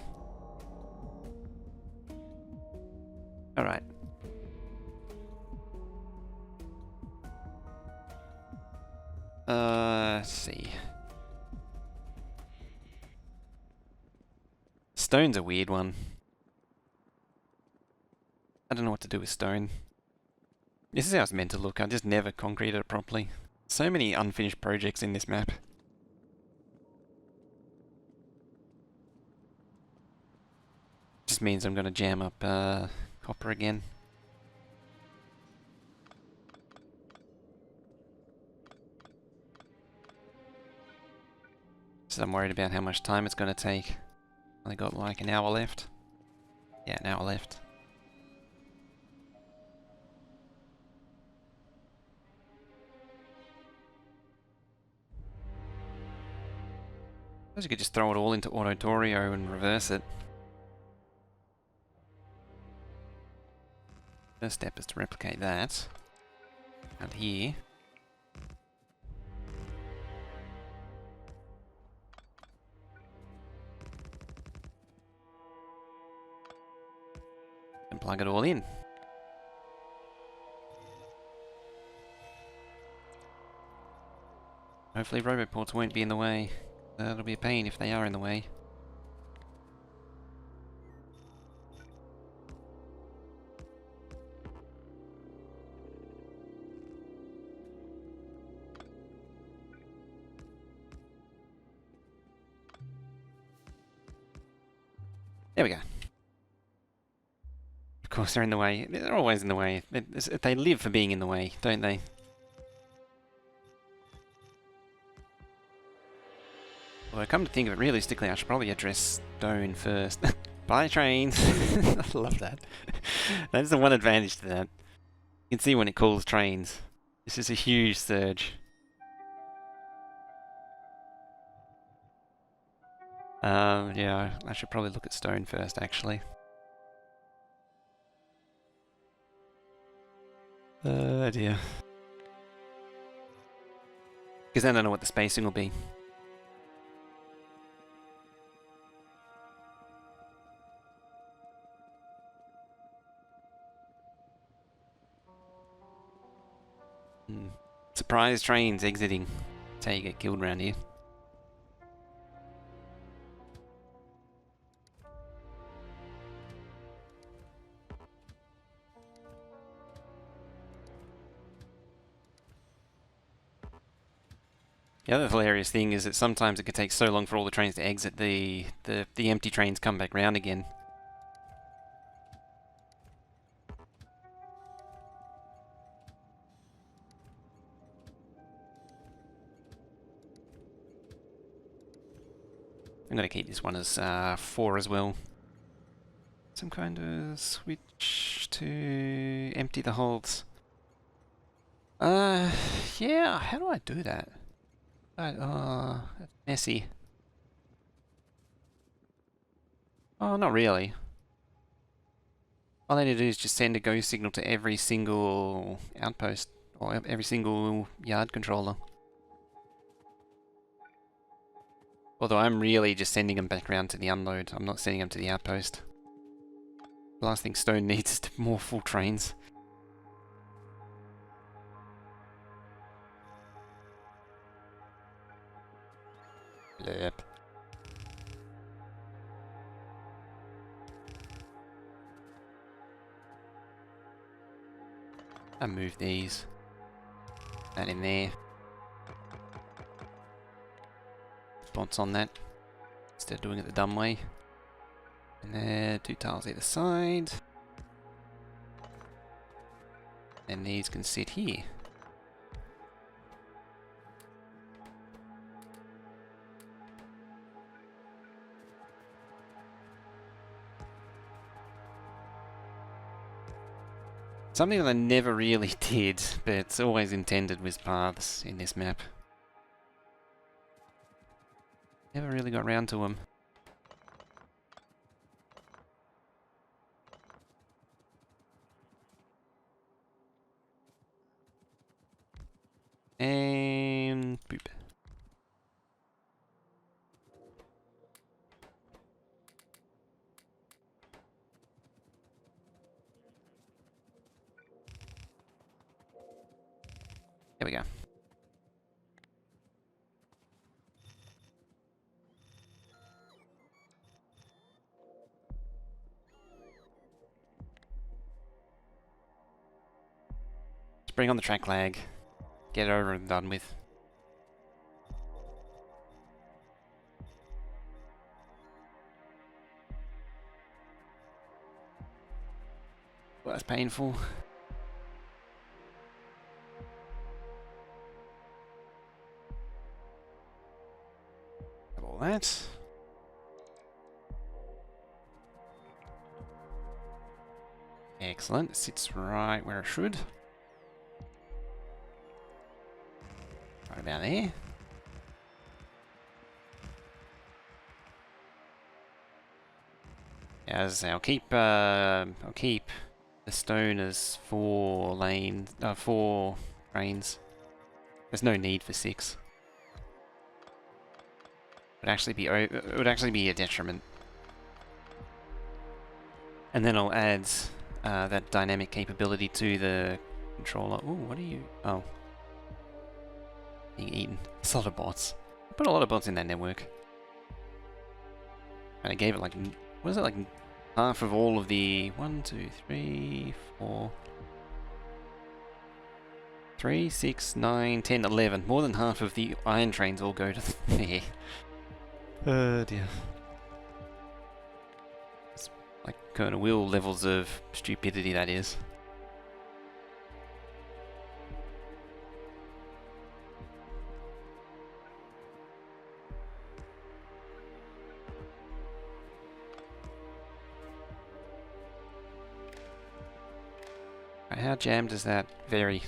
Alright. Let's see. Stone's a weird one. I don't know what to do with stone. This is how it's meant to look. I just never concreted it properly. So many unfinished projects in this map. Just means I'm going to jam up copper again. So I'm worried about how much time it's going to take. Only got like an hour left. Yeah, an hour left. I suppose you could just throw it all into Autotorio and reverse it. First step is to replicate that. Out here. And plug it all in. Hopefully roboports won't be in the way. That'll be a pain if they are in the way. There we go. Of course they're in the way. They're always in the way. They live for being in the way, don't they? Well, come to think of it, realistically, I should probably address stone first. Bye, trains! I love that. That's the one advantage to that. You can see when it calls trains. This is a huge surge. Yeah, I should probably look at stone first, actually. Oh dear. Because then I don't know what the spacing will be. Surprise trains exiting. That's how you get killed around here. The other hilarious thing is that sometimes it can take so long for all the trains to exit, the empty trains come back round again. I'm going to keep this one as 4 as well. Some kind of switch to empty the holds. Yeah, how do I do that? That's messy. Oh, not really. All I need to do is just send a go signal to every single outpost, or every single yard controller. Although I'm really just sending them back around to the unload. I'm not sending them to the outpost. The last thing Stone needs is more full trains. Blurp. I move these. That in there. Spots on that. Instead of doing it the dumb way. And there, 2 tiles either side. And these can sit here. Something that I never really did, but it's always intended with paths in this map. Never really got round to them. And boop. There we go. Let's bring on the track lag. Get it over and done with. Well, that's painful. Have all that. Excellent. It sits right where it should. Right about there. As I'll keep the stone as 4 trains. There's no need for 6. It would actually be a detriment. And then I'll add that dynamic capability to the controller. Ooh, what are you? Oh, being eaten. It's a lot of bots. I put a lot of bots in that network, and I gave it like, what is it, like half of all of the 1, 2, 3, 4, 3, 6, 9, 10, 11. More than half of the iron trains all go to there. Oh dear. It's like Colonel Will levels of stupidity, that is. How jammed does that vary?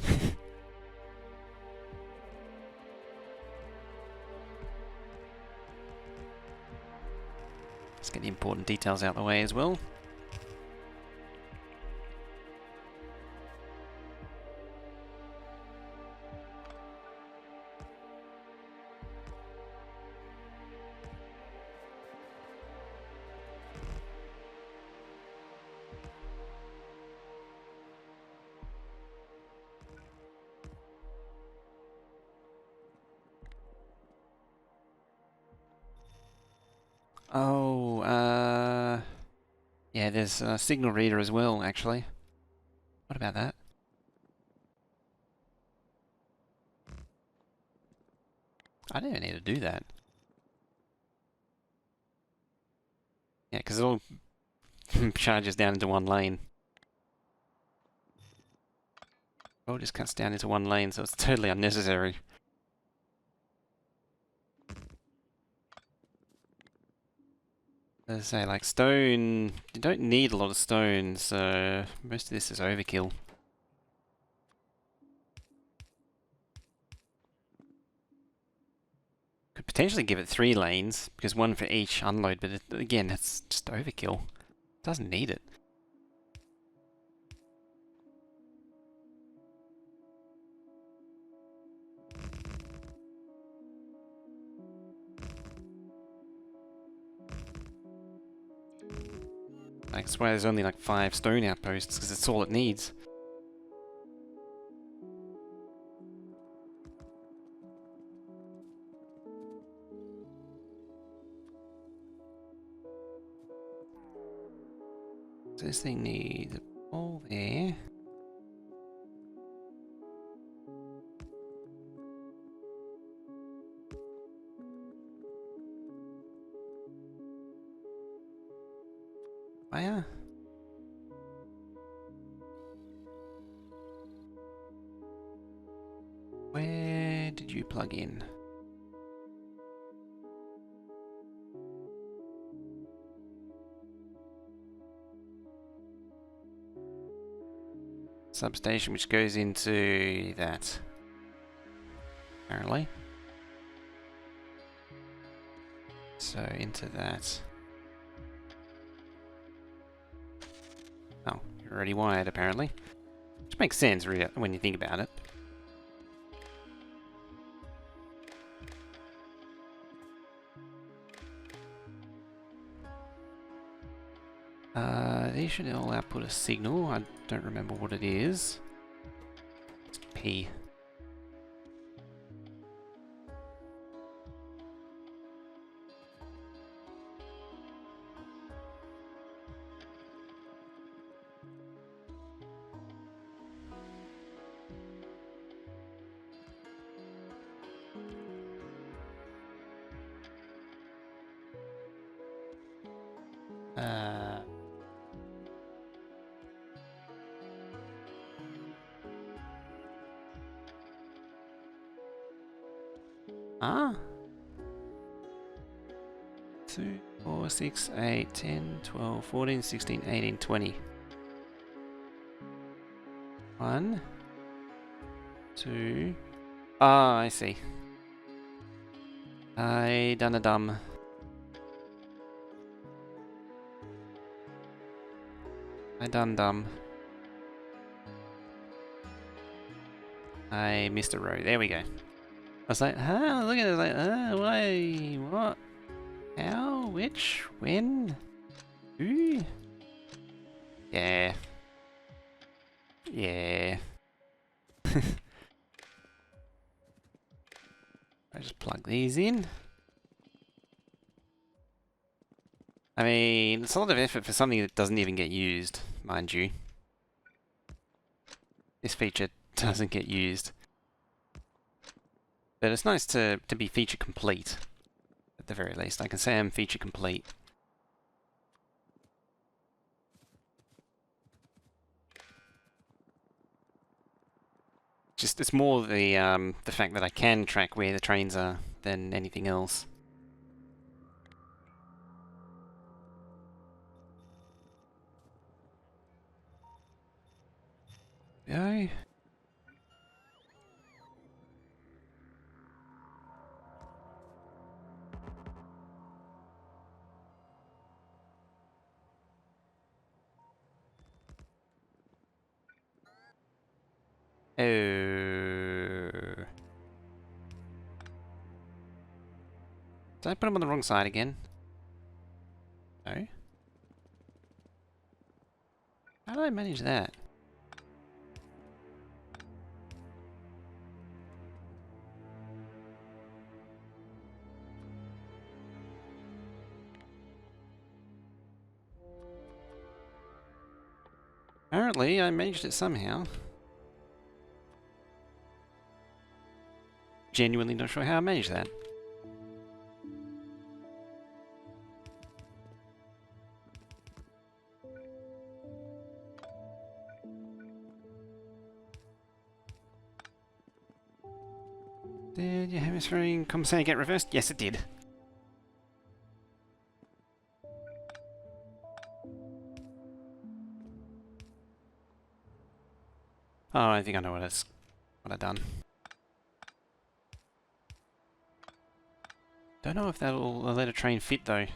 Let's get the important details out of the way as well. Oh, yeah, there's a signal reader as well, actually. What about that? I don't even need to do that. Yeah, because it all charges down into one lane. It all just cuts down into one lane, so it's totally unnecessary. As I say, like stone, you don't need a lot of stone, so most of this is overkill. Could potentially give it 3 lanes, because 1 for each unload, but again, that's just overkill. Doesn't need it. Like, that's why there's only like 5 stone outposts, because it's all it needs. So this thing needs a pole there. Fire. Where did you plug in? Substation, which goes into that. Apparently. So into that. Oh, you're already wired apparently. Which makes sense really when you think about it. These should all output a signal. I don't remember what it is. It's P. Ah. 2, 4, 6, 8, 10, 12, 14, 16, 18, 20. 1, 2. Ah, I see. I done a dumb. I done dumb. I missed a row. There we go. I was like, huh? Look at it. Like, why? What? How? Which? When? Who? Yeah. Yeah. I just plug these in. I mean, it's a lot of effort for something that doesn't even get used, mind you. This feature doesn't get used. But it's nice to be feature complete, at the very least. I can say I'm feature complete. Just, it's more the fact that I can track where the trains are than anything else. Go. Oh. Did I put them on the wrong side again? No. How did I manage that? Apparently, I managed it somehow. Genuinely not sure how I managed that. Did your hemisphere compensate get reversed? Yes, it did. Oh, I think I know what I've done. Don't know if that'll let a train fit though.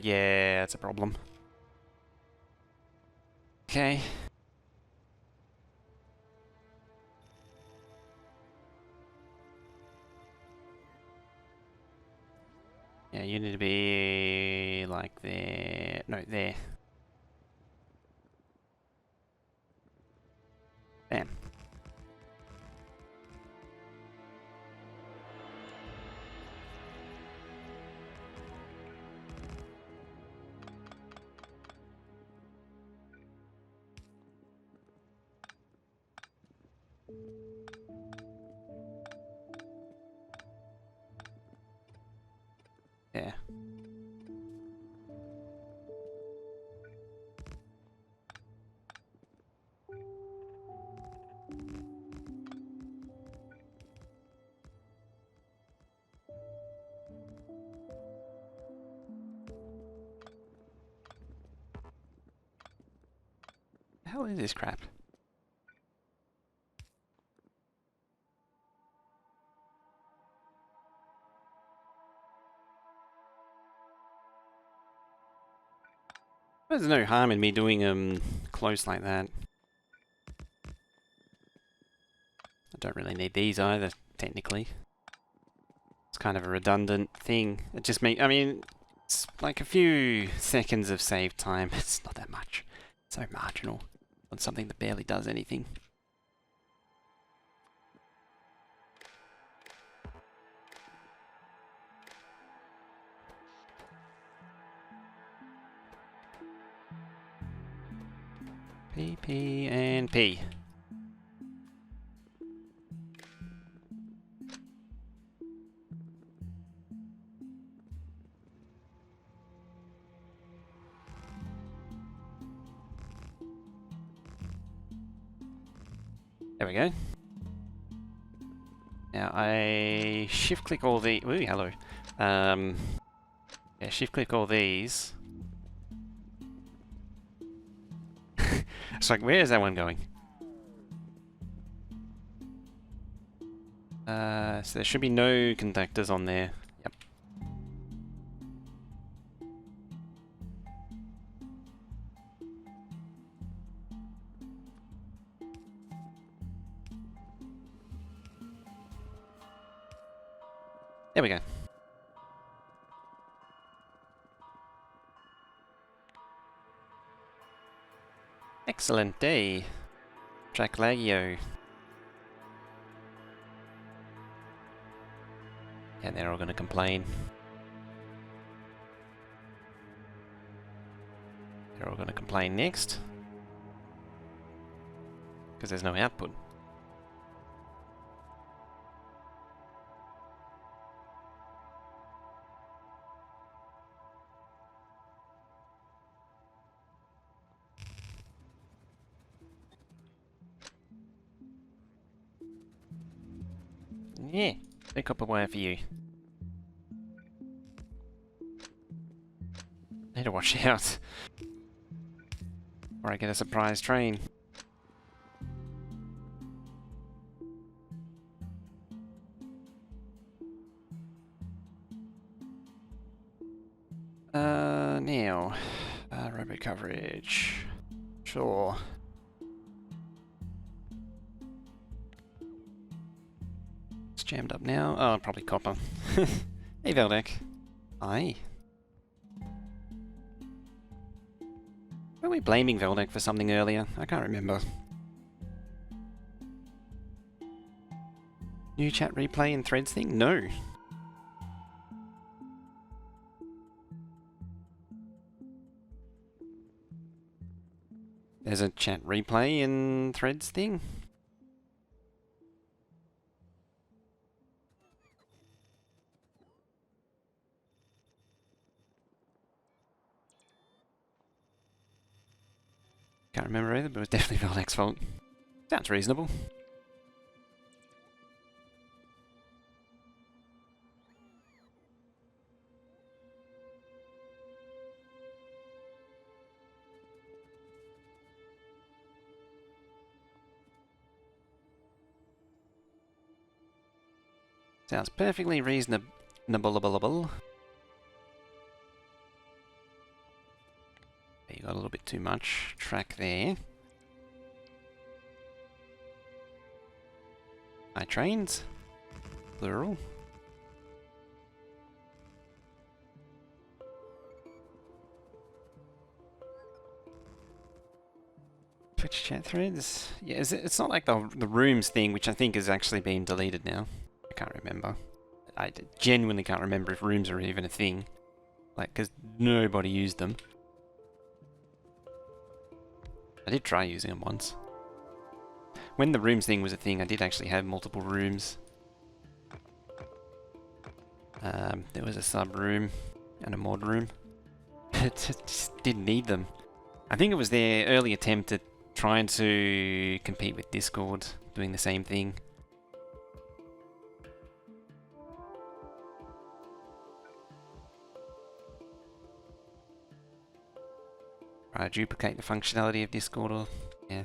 Yeah, it's a problem. okay. Yeah, you need to be like there. No, there. Bam. Yeah. The hell is this crap? There's no harm in me doing close like that. I don't really need these either, technically. It's kind of a redundant thing. It just I mean, it's like a few seconds of save time. It's not that much. It's so marginal on something that barely does anything. P, P, and P. There we go. Now I shift click all the. Ooh, hello. Yeah, shift click all these. It's like, where is that one going? So there should be no conductors on there. Yep. There we go. Excellent day. Track lagio. And they're all going to complain. They're all going to complain next. Because there's no output. Yeah, no copper wire for you. Need to watch out. Or I get a surprise train. Now, robo coverage. Sure. It's jammed up now. Oh, probably copper. Hey, Veldek. Aye. Were we blaming Veldek for something earlier? I can't remember. New chat replay and threads thing? No. There's a chat replay and threads thing? Can't remember either, but it was definitely Veldek's fault. Sounds reasonable. Sounds perfectly reasonable. You got a little bit too much. Track there. Trains. Plural. Twitch chat threads. Yeah, it's not like the rooms thing, which I think is actually being deleted now. I can't remember. I genuinely can't remember if rooms are even a thing. Like, because nobody used them. I did try using them once. When the rooms thing was a thing, I did actually have multiple rooms. There was a sub room and a mod room. Just didn't need them. I think it was their early attempt at trying to compete with Discord, doing the same thing. Try to duplicate the functionality of Discord, or yeah.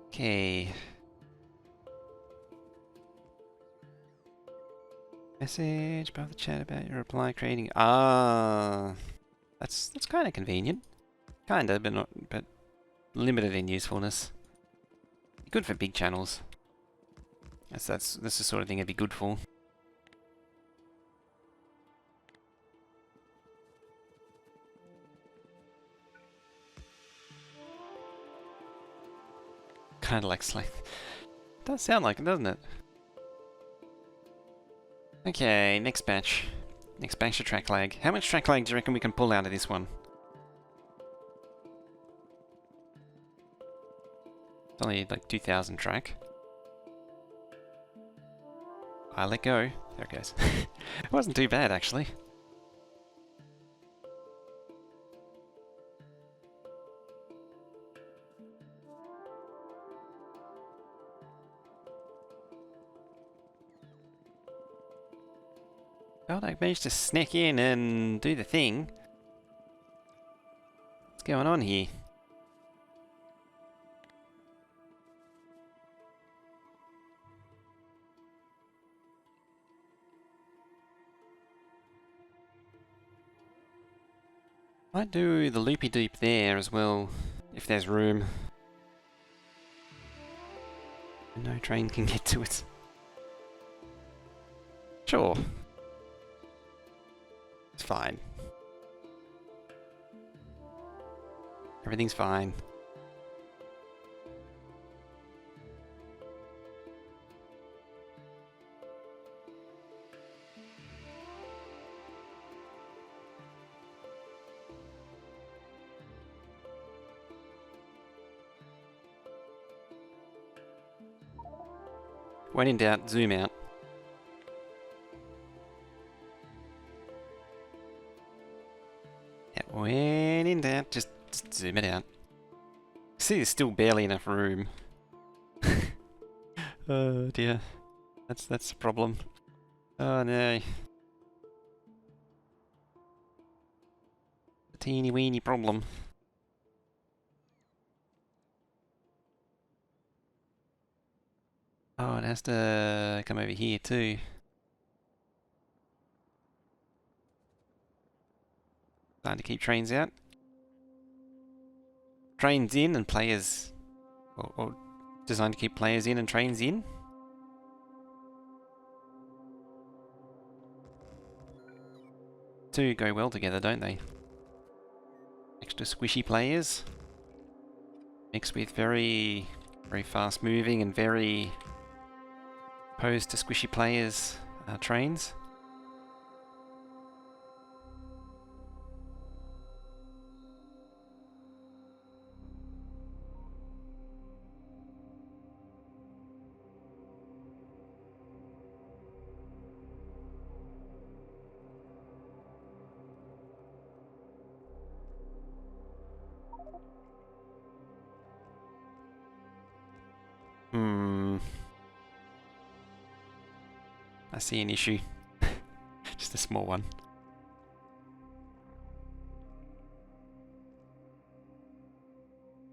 Okay. Message above the chat about your reply creating. That's kind of convenient. Kinda, but limited in usefulness. Good for big channels. That's the sort of thing it'd be good for. Kind of like Slack. Does sound like it, doesn't it? Okay, next batch. Next batch of track lag. How much track lag do you reckon we can pull out of this one? It's only like 2,000 track. I let go. There it goes. It wasn't too bad, actually. God, I managed to sneak in and do the thing. What's going on here? Might do the loopy doop there as well, if there's room. No train can get to it. Sure. It's fine. Everything's fine. When in doubt, zoom out. Yeah, when in doubt, just zoom it out. See, there's still barely enough room. Oh dear, that's the problem. Oh no, a teeny weeny problem. Oh, it has to come over here too. Time to keep trains out. Trains in and players... Or designed to keep players in and trains in. Two go well together, don't they? Extra squishy players. Mixed with very fast moving and very opposed to squishy players trains. I see an issue. Just a small one.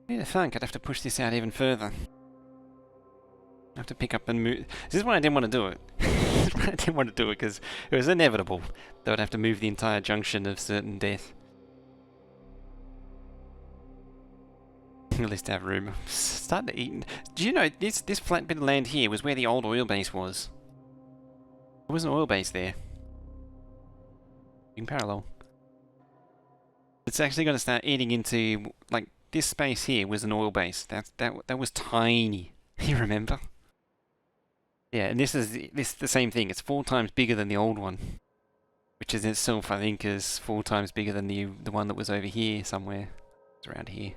Who'd have thunk I'd have to push this out even further. I have to pick up and move. This is why I didn't want to do it. This is why I I didn't want to do it because it was inevitable. They would have to move the entire junction of certain death. At least have room. Starting to eat. Do you know this flat bit of land here was where the old oil base was? There was an oil base there. In parallel. It's actually going to start eating into, like, this space here was an oil base. That was tiny. You remember? Yeah, and this is the same thing. It's 4 times bigger than the old one, which is itself, I think, is 4 times bigger than the one that was over here somewhere. It's around here.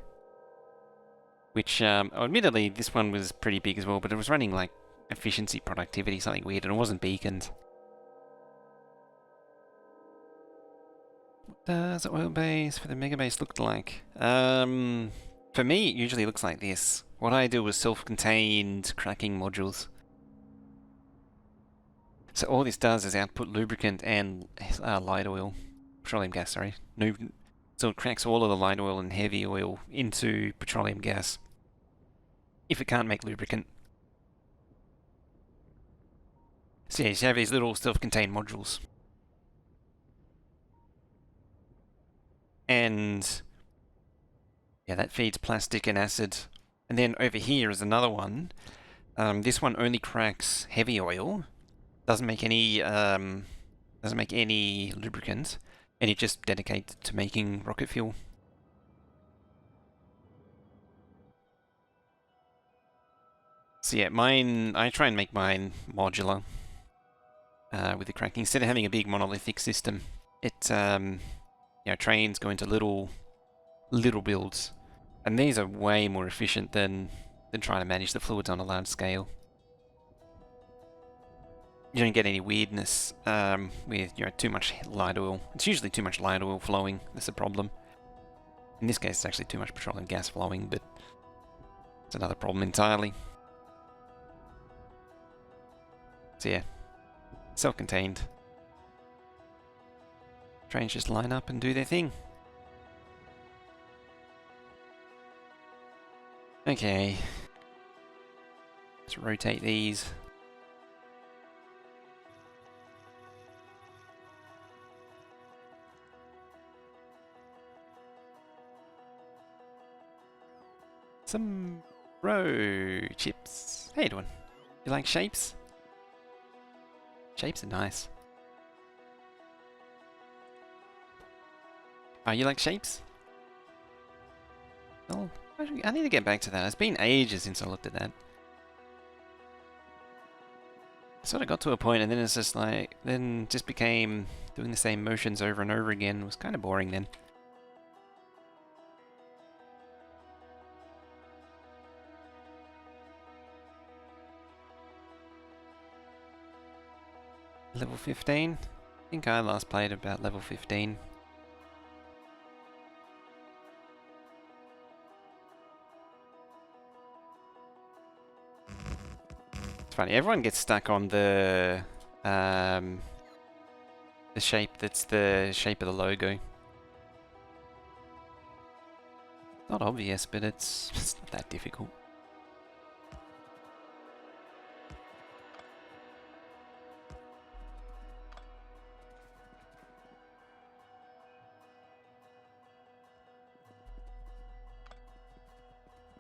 Which, admittedly, this one was pretty big as well, but it was running like efficiency, productivity, something weird, and it wasn't beaconed. What does oil base for the mega base look like? For me, it usually looks like this. What I do is self-contained cracking modules. So all this does is output lubricant and light oil, petroleum gas, sorry. So it cracks all of the light oil and heavy oil into petroleum gas. If it can't make lubricant. So yeah, you have these little self-contained modules. And yeah, that feeds plastic and acid. And then over here is another one. This one only cracks heavy oil. Doesn't make any lubricant, and it just dedicates to making rocket fuel. So yeah, I try and make mine modular with the cracking. Instead of having a big monolithic system, it trains go into little builds, and these are way more efficient than trying to manage the fluids on a large scale. You don't get any weirdness with too much light oil. It's usually too much light oil flowing. That's the problem. In this case, it's actually too much petroleum gas flowing, but it's another problem entirely. So yeah, self-contained. Trains just line up and do their thing. Okay. Let's rotate these. Some row chips. How you doing? You like shapes? Shapes are nice. Oh, you like shapes? Well, I need to get back to that. It's been ages since I looked at that. I sort of got to a point and then it's just like, then just became doing the same motions over and over again. It was kind of boring then. Level 15? I think I last played about level 15. It's funny, everyone gets stuck on the shape that's the shape of the logo. Not obvious, but it's not that difficult.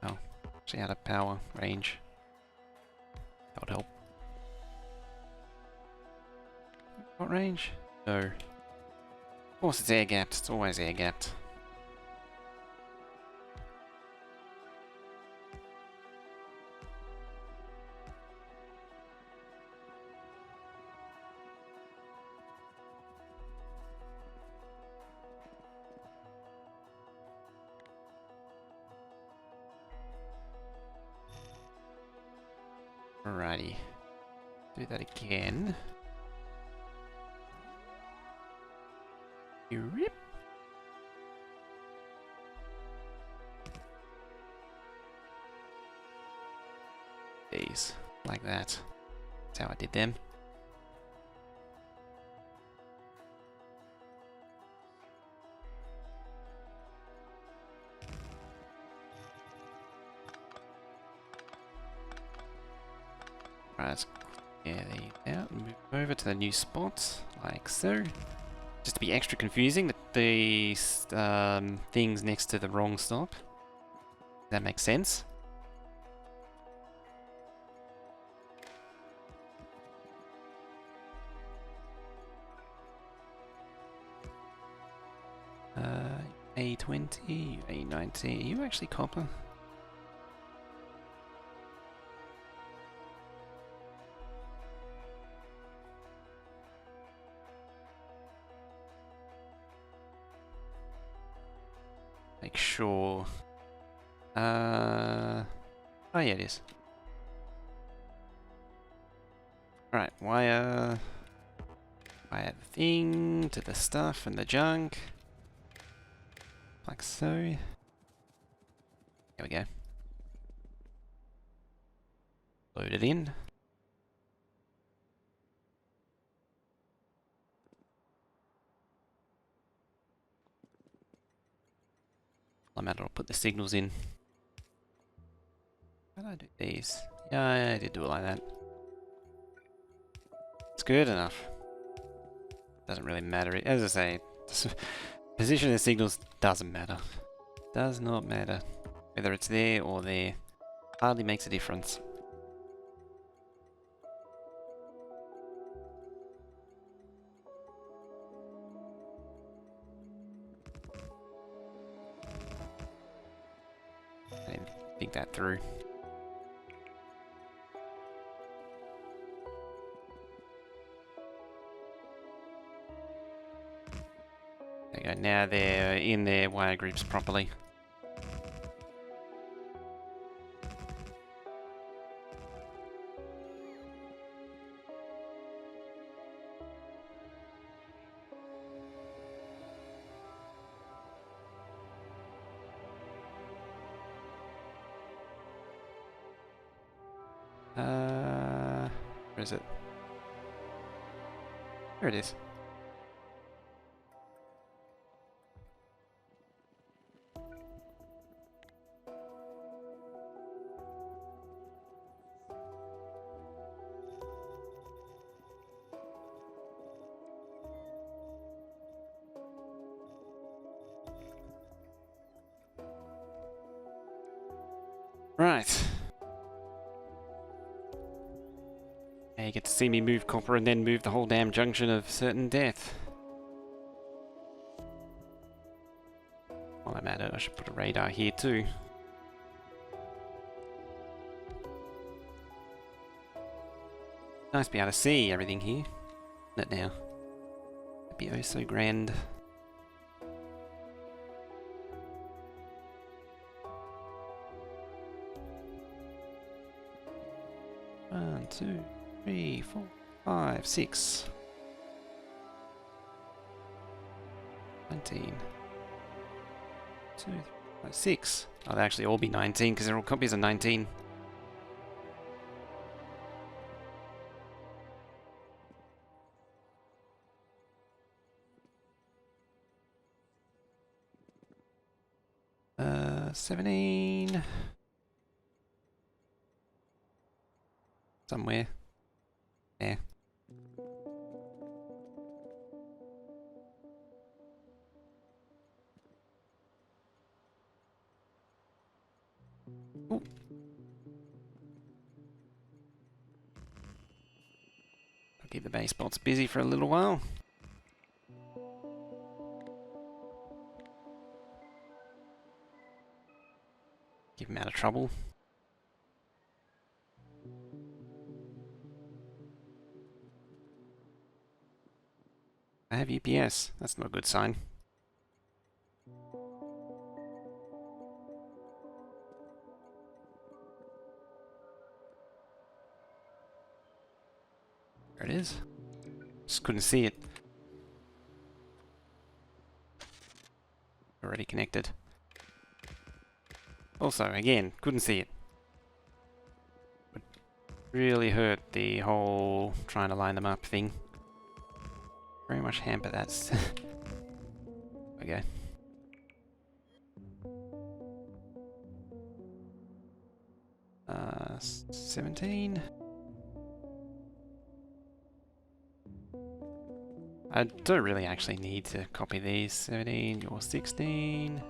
Oh, actually out of power range. That would help. What range? No. Of course it's air gapped. It's always air gapped. Alrighty. Do that again. Rip. These. Like that. That's how I did them. Right, let's Yeah, there you go. Move over to the new spot, like so. Just to be extra confusing, the things next to the wrong stop. That makes sense. A20, A90. Are you actually copper? Make sure. Oh yeah, it is. Alright, wire the thing to the stuff and the junk. Like so. There we go. Load it in. I'm at it, I'll put the signals in. How do I do these? Yeah, I did do it like that. It's good enough. Doesn't really matter. As I say, position of the signals doesn't matter. Does not matter. Whether it's there or there. Hardly makes a difference. I didn't think that through. There you go. Now they're in their wire groups properly. Where is it? There it is. Right. Now you get to see me move copper and then move the whole damn junction of certain death. While I'm at it, I should put a radar here too. Nice to be able to see everything here. Isn't it now? It'd be oh so grand. One, two, 3, 4, 5, 6. 19. 2, 3, 5, 6. Oh, they'll actually all be 19 because they're all copies of 19. Uh, 17. Somewhere. There. Ooh. I'll keep the base bots busy for a little while. Keep them out of trouble. I have UPS. That's not a good sign. There it is. Just couldn't see it. Already connected. Also, again, couldn't see it. Would really hurt the whole trying to line them up thing. Very much hamper that. Okay. Uh, 17. I don't really actually need to copy these. 17, you're 16.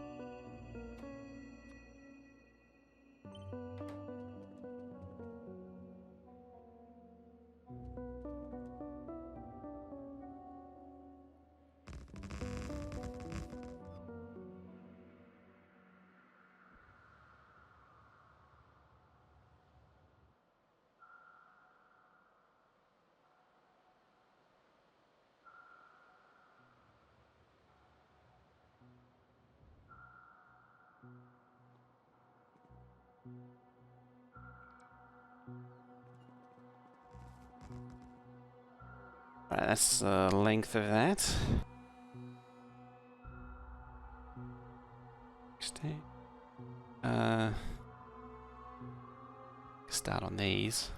Right, that's the length of that. 16. Start on these.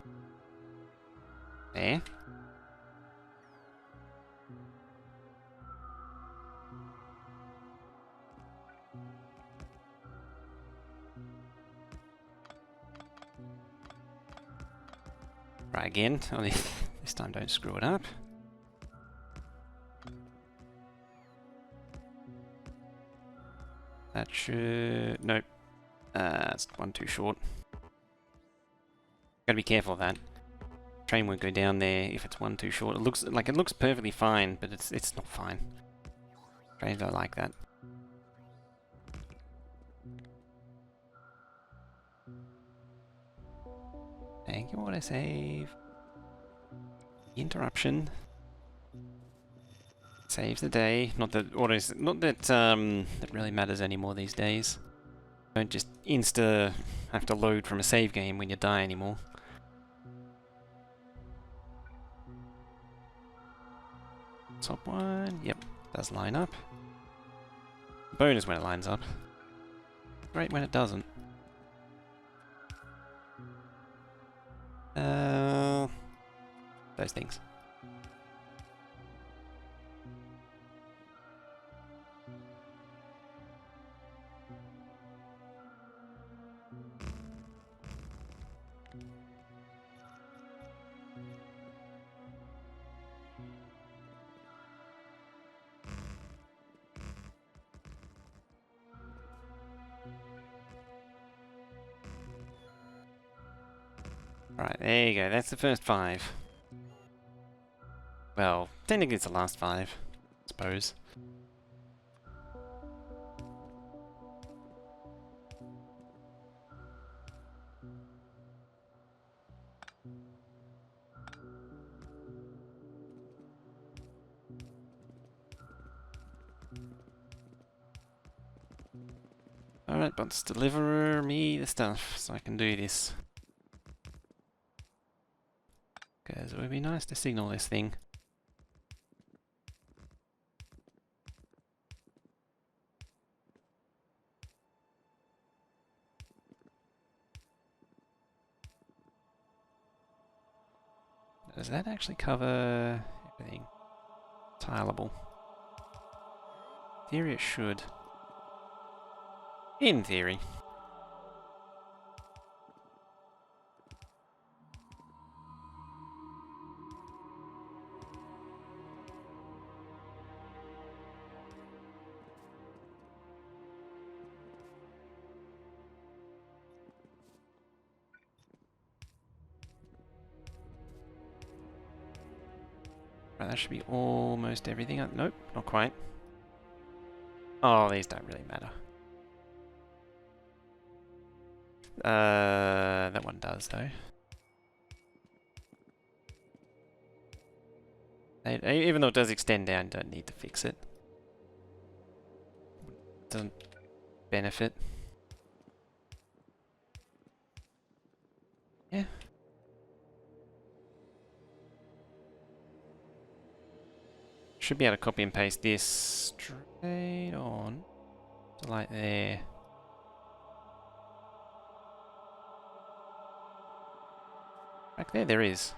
There. Right, again. Only this time don't screw it up. That should... Nope. That's one too short. Gotta be careful of that. Train won't go down there if it's one too short. It looks perfectly fine, but it's not fine. Trains don't like that. Thank you, what I save. Interruption. Saves the day. Not that that really matters anymore these days. Don't just have to load from a save game when you die anymore. Top one, yep, does line up. Bonus when it lines up. Great when it doesn't. Those things. Right, there you go, that's the first 5. Well, technically it's the last 5, I suppose. Alright, bots, deliver me the stuff so I can do this. Because it would be nice to signal this thing. Does that actually cover everything? Tileable. In theory it should. In theory. Right, that should be almost everything. Nope, not quite. Oh, these don't really matter. That one does though. Even though it does extend down, don't need to fix it. Doesn't benefit. Yeah. Should be able to copy and paste this straight on to like there. Back there is.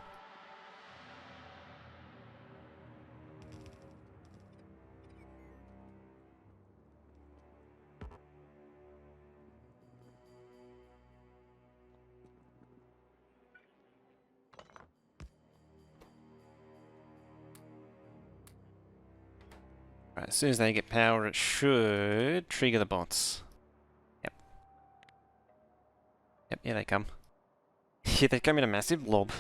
Right, as soon as they get power, it should trigger the bots. Yep. Yep, here they come. Yeah, they come in a massive blob.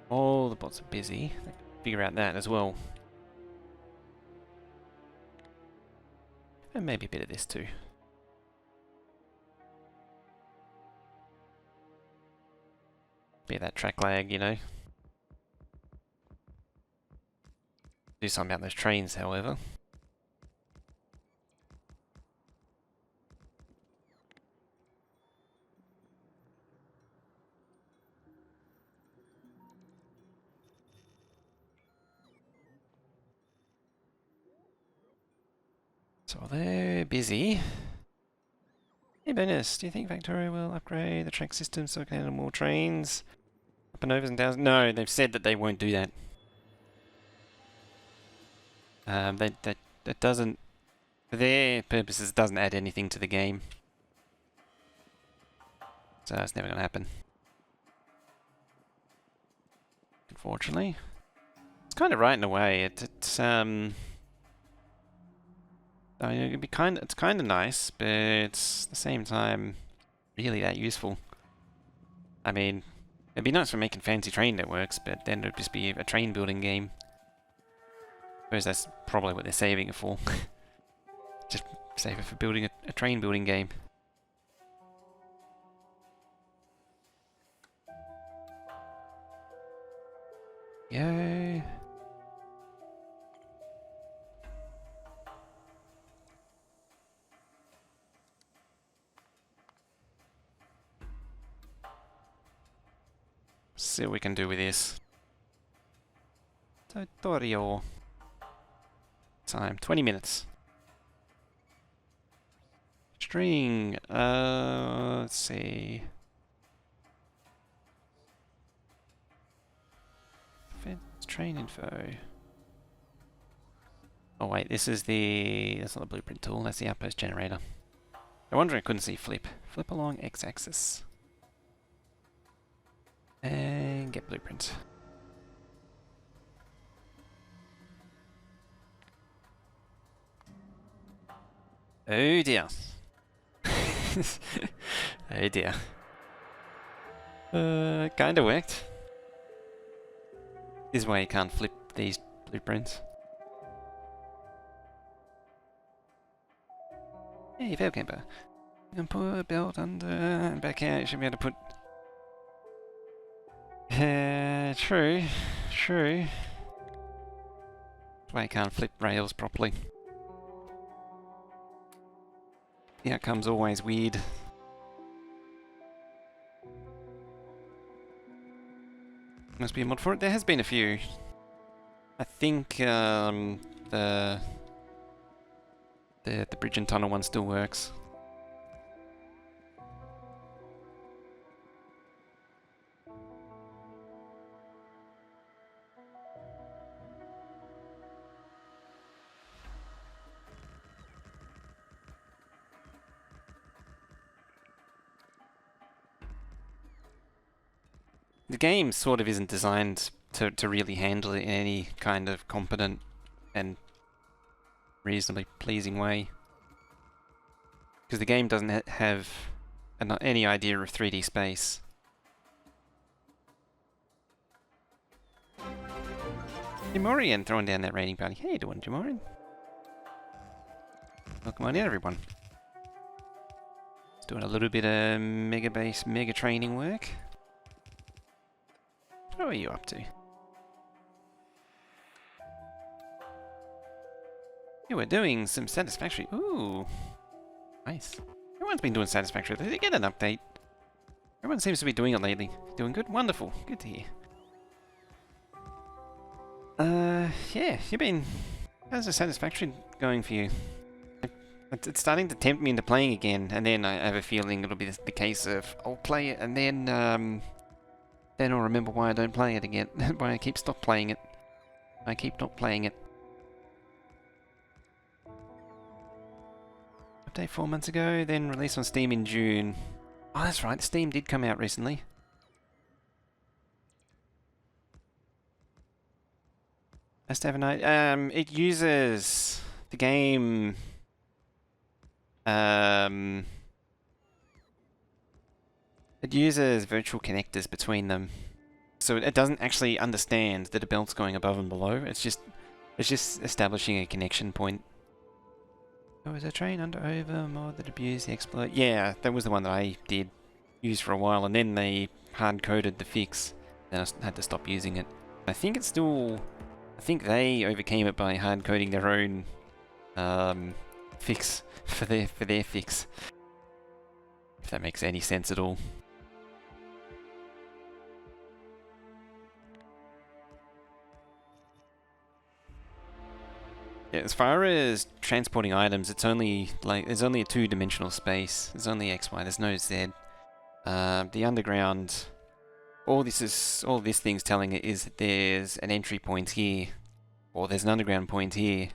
All the bots are busy. They can figure out that as well. And maybe a bit of this too. Bit of that track lag, you know. Do something about those trains, however. So they're busy. Hey Bonus, do you think Victoria will upgrade the track system so it can handle more trains? Up and overs and downs? No, they've said that they won't do that. That doesn't, for their purposes, doesn't add anything to the game. So it's never going to happen. Unfortunately. It's kind of right in a way. I mean, it's kind of nice, but it's at the same time really that useful. I mean, it'd be nice for making fancy train networks, but then it'd just be a train building game. I suppose that's probably what they're saving it for. Just save it for building a train building game. Yay. See what we can do with this. Tutorial. Time, 20 minutes. String, let's see. Train info. Oh wait, that's not the blueprint tool, that's the outpost generator. No wonder I couldn't see flip. Flip along x-axis. And get blueprint. Oh dear. Oh dear. Kinda worked. This is why you can't flip these blueprints. Hey, fail camper. You can put a belt under and back out. You should be able to put. True. True. That's why you can't flip rails properly. The outcome's always weird. Must be a mod for it. There has been a few. I think the bridge and tunnel one still works. The game sort of isn't designed to really handle it in any kind of competent and reasonably pleasing way. Because the game doesn't have any idea of 3D space. Jamorian throwing down that raiding party. How you doing, Jamorian? Welcome on in, everyone. Just doing a little bit of mega base, mega training work. What are you up to? Yeah, we're doing some satisfactory. Ooh, nice. Everyone's been doing satisfactory. Did they get an update? Everyone seems to be doing it lately. Doing good? Wonderful. Good to hear. Yeah, how's the satisfactory going for you? It's starting to tempt me into playing again, and then I have a feeling it'll be the case of I'll play it, and then I'll remember why I don't play it again. Why I keep stop playing it. I keep not playing it. Update 4 months ago, then released on Steam in June. Oh, that's right, Steam did come out recently. Best ever night. It uses the game. It uses virtual connectors between them, so it doesn't actually understand that a belt's going above and below. It's just establishing a connection point. Oh, was a train under over mod that abused the exploit? Yeah, that was the one that I did use for a while, and then they hard coded the fix, and I had to stop using it. I think it's still. I think they overcame it by hard coding their own fix for their fix. If that makes any sense at all. Yeah, as far as transporting items, it's only like there's only a two-dimensional space. There's only X, Y. There's no Z. The underground. All this thing's telling it is that there's an entry point here, or there's an underground point here,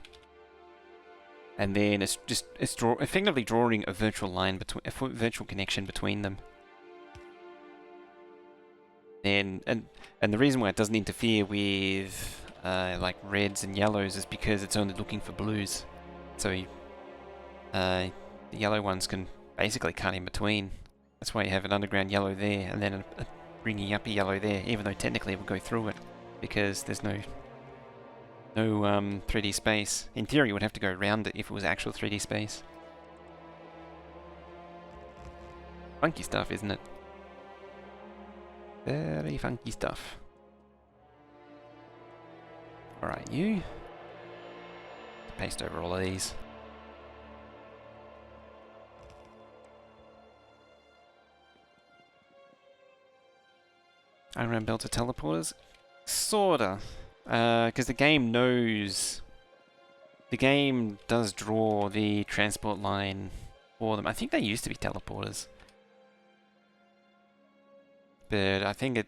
and then it's effectively drawing a virtual line between a virtual connection between them. And the reason why it doesn't interfere with like reds and yellows is because it's only looking for blues. So the yellow ones can basically cut in between. That's why you have an underground yellow there, and then a bringing up a yellow there, even though technically it would go through it, because there's no 3D space. In theory, you would have to go around it if it was actual 3D space. Funky stuff, isn't it? Very funky stuff. Alright, you. Paste over all of these. Underground belter teleporters? Sorta. Because the game knows... The game does draw the transport line for them. I think they used to be teleporters. But I think it...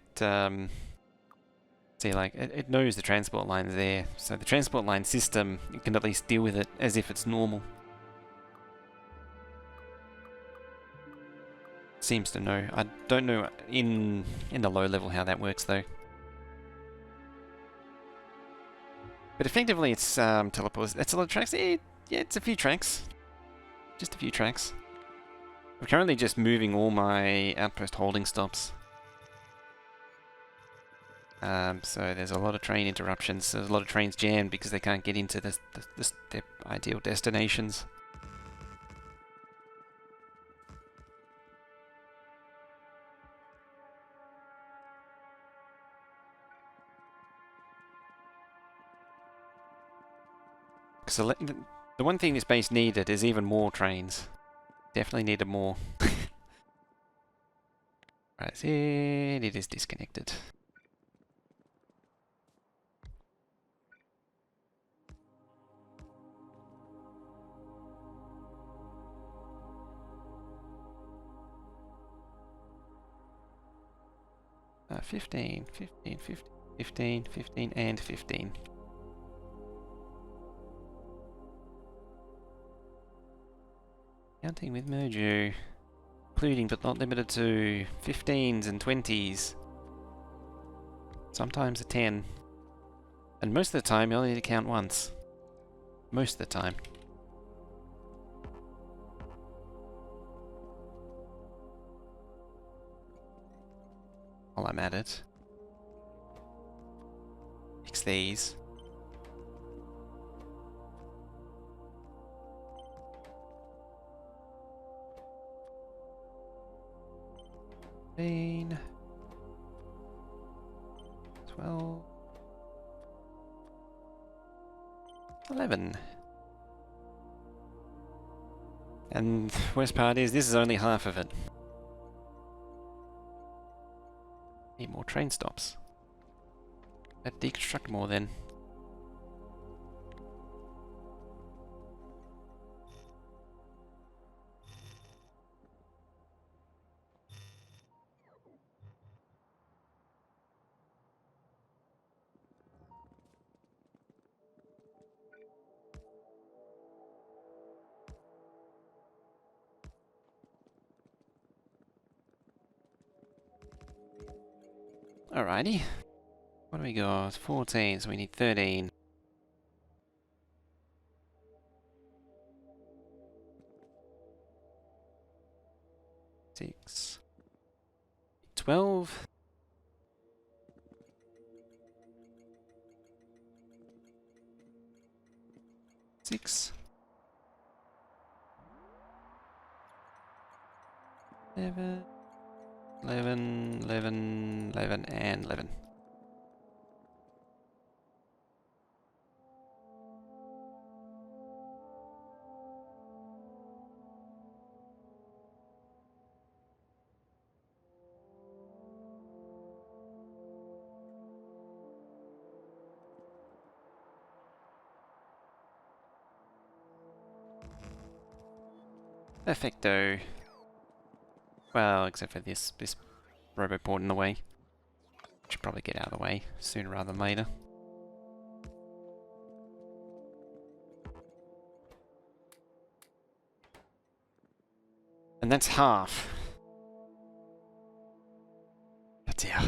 see, like, it knows the transport line's there. So the transport line system, it can at least deal with it as if it's normal. Seems to know. I don't know in the low level how that works though. But effectively it's teleports. It's a lot of tracks. Yeah, it's a few tracks. Just a few tracks. I'm currently just moving all my outpost holding stops. So there's a lot of train interruptions. There's a lot of trains jammed because they can't get into their ideal destinations. So the one thing this base needed is even more trains. Definitely needed more. Right, and it is disconnected. Uh, 15, 15, 15, 15, 15, and 15. Counting with Mojo, including but not limited to 15s and 20s. Sometimes a 10. And most of the time you only need to count once. Most of the time. While I'm at it. Fix these. Fifteen. 12. 11. And the worst part is, this is only half of it. Need more train stops. Let's deconstruct more then. Alrighty. What do we got? 14, so we need 13. Six. 12. Six. 11. 11, 11, 11, and 11. Perfecto. Well, except for this roboport in the way. Should probably get out of the way sooner rather than later. And that's half. Oh dear.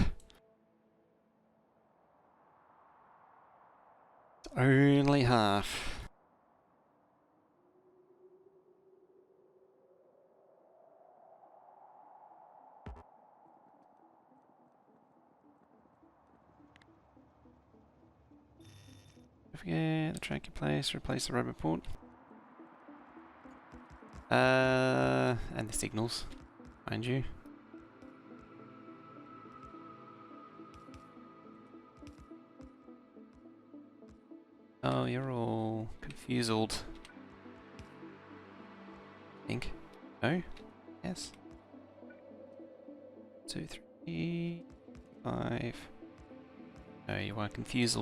It's only half. Don't forget the track in place, replace the roboport. And the signals, mind you. Oh, you're all confused. I think. No? Yes. 2, 3, 5. No, you are confused.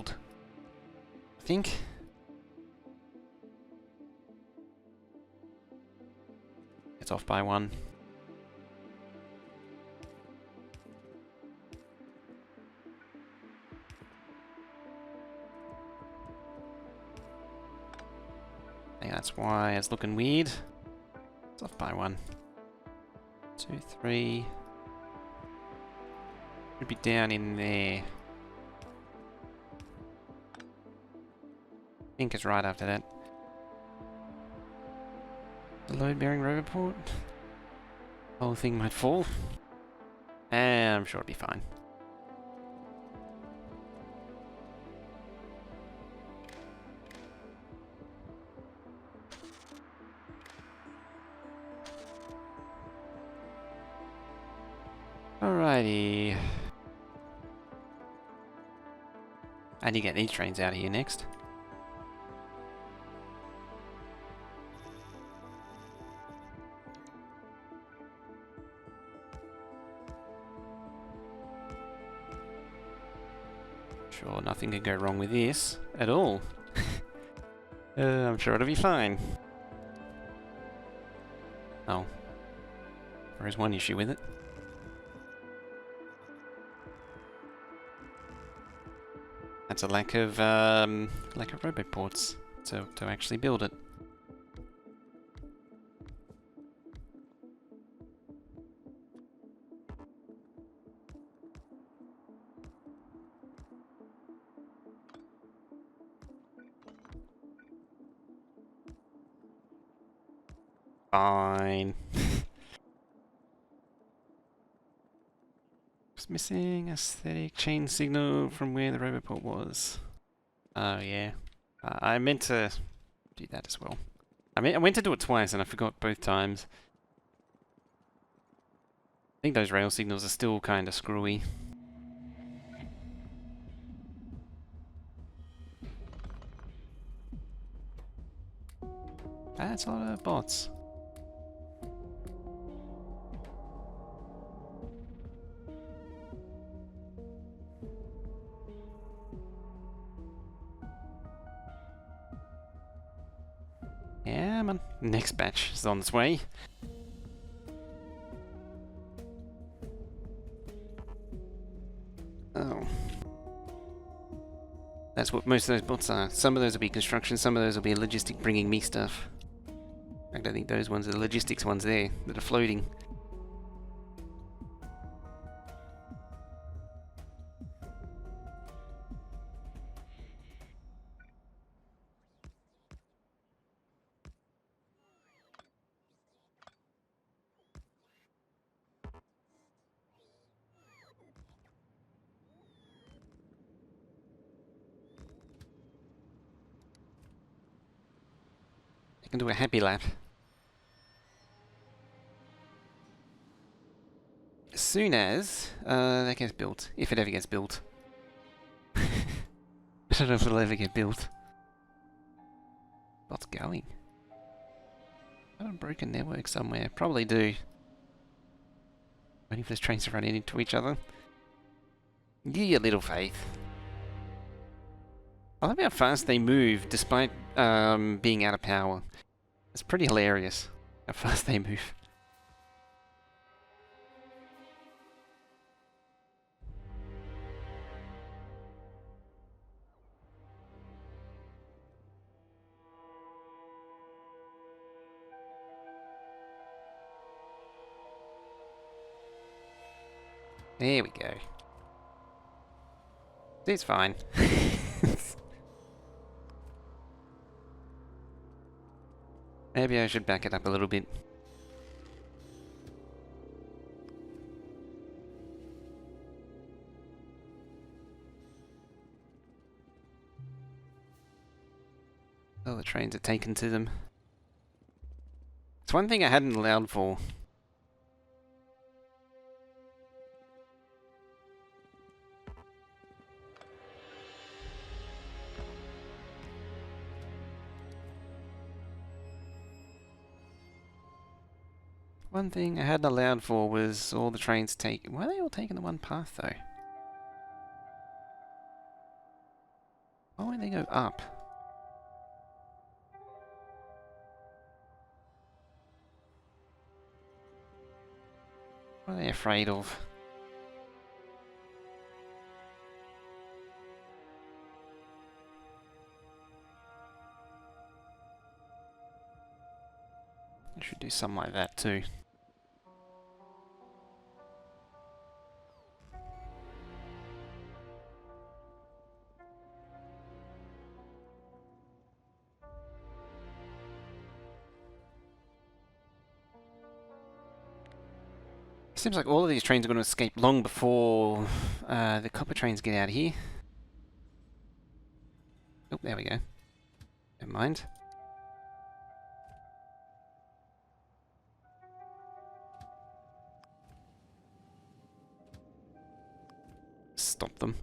I think. It's off by 1. I think that's why it's looking weird. It's off by 1. 2, 3. Should be down in there. I think it's right after that. The load bearing roboport. The whole thing might fall. And I'm sure it'll be fine. Alrighty. I need to get these trains out of here next. Sure, nothing can go wrong with this at all. I'm sure it'll be fine. Oh. There is one issue with it. That's a lack of roboports to actually build it. Fine. Just missing aesthetic chain signal from where the roboport was. Oh yeah. I meant to do that as well. I went to do it twice and I forgot both times. I think those rail signals are still kind of screwy. That's a lot of bots. Yeah, man. Next batch is on its way. Oh. That's what most of those bots are. Some of those will be construction, some of those will be logistic bringing me stuff. I don't think those ones are the logistics ones there that are floating. I can do a happy lap. As soon as that gets built. If it ever gets built. I don't know if it'll ever get built. What's going? I have a broken network somewhere. Probably do. Waiting for those trains to run into each other. Yeah, little faith. I love how fast they move despite being out of power. It's pretty hilarious how fast they move. There we go. It's fine. Maybe I should back it up a little bit. Oh, the trains are taken to them. It's one thing I hadn't allowed for. One thing I hadn't allowed for was all the trains take... Why are they all taking the one path, though? Why won't they go up? What are they afraid of? I should do something like that, too. Seems like all of these trains are going to escape long before the copper trains get out of here. Oh, there we go. Never mind. Stop them.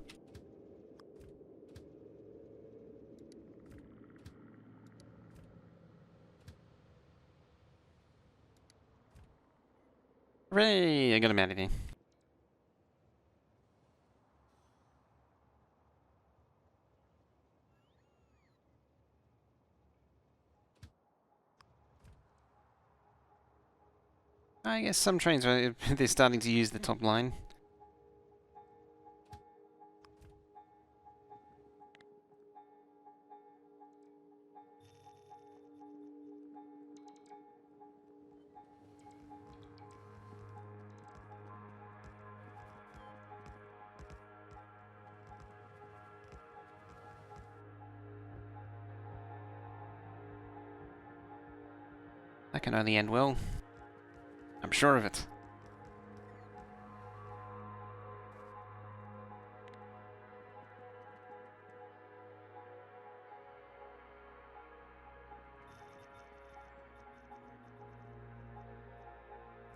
Hooray! I got him out of there. I guess some trains are they're starting to use the top line. That can only end well. I'm sure of it.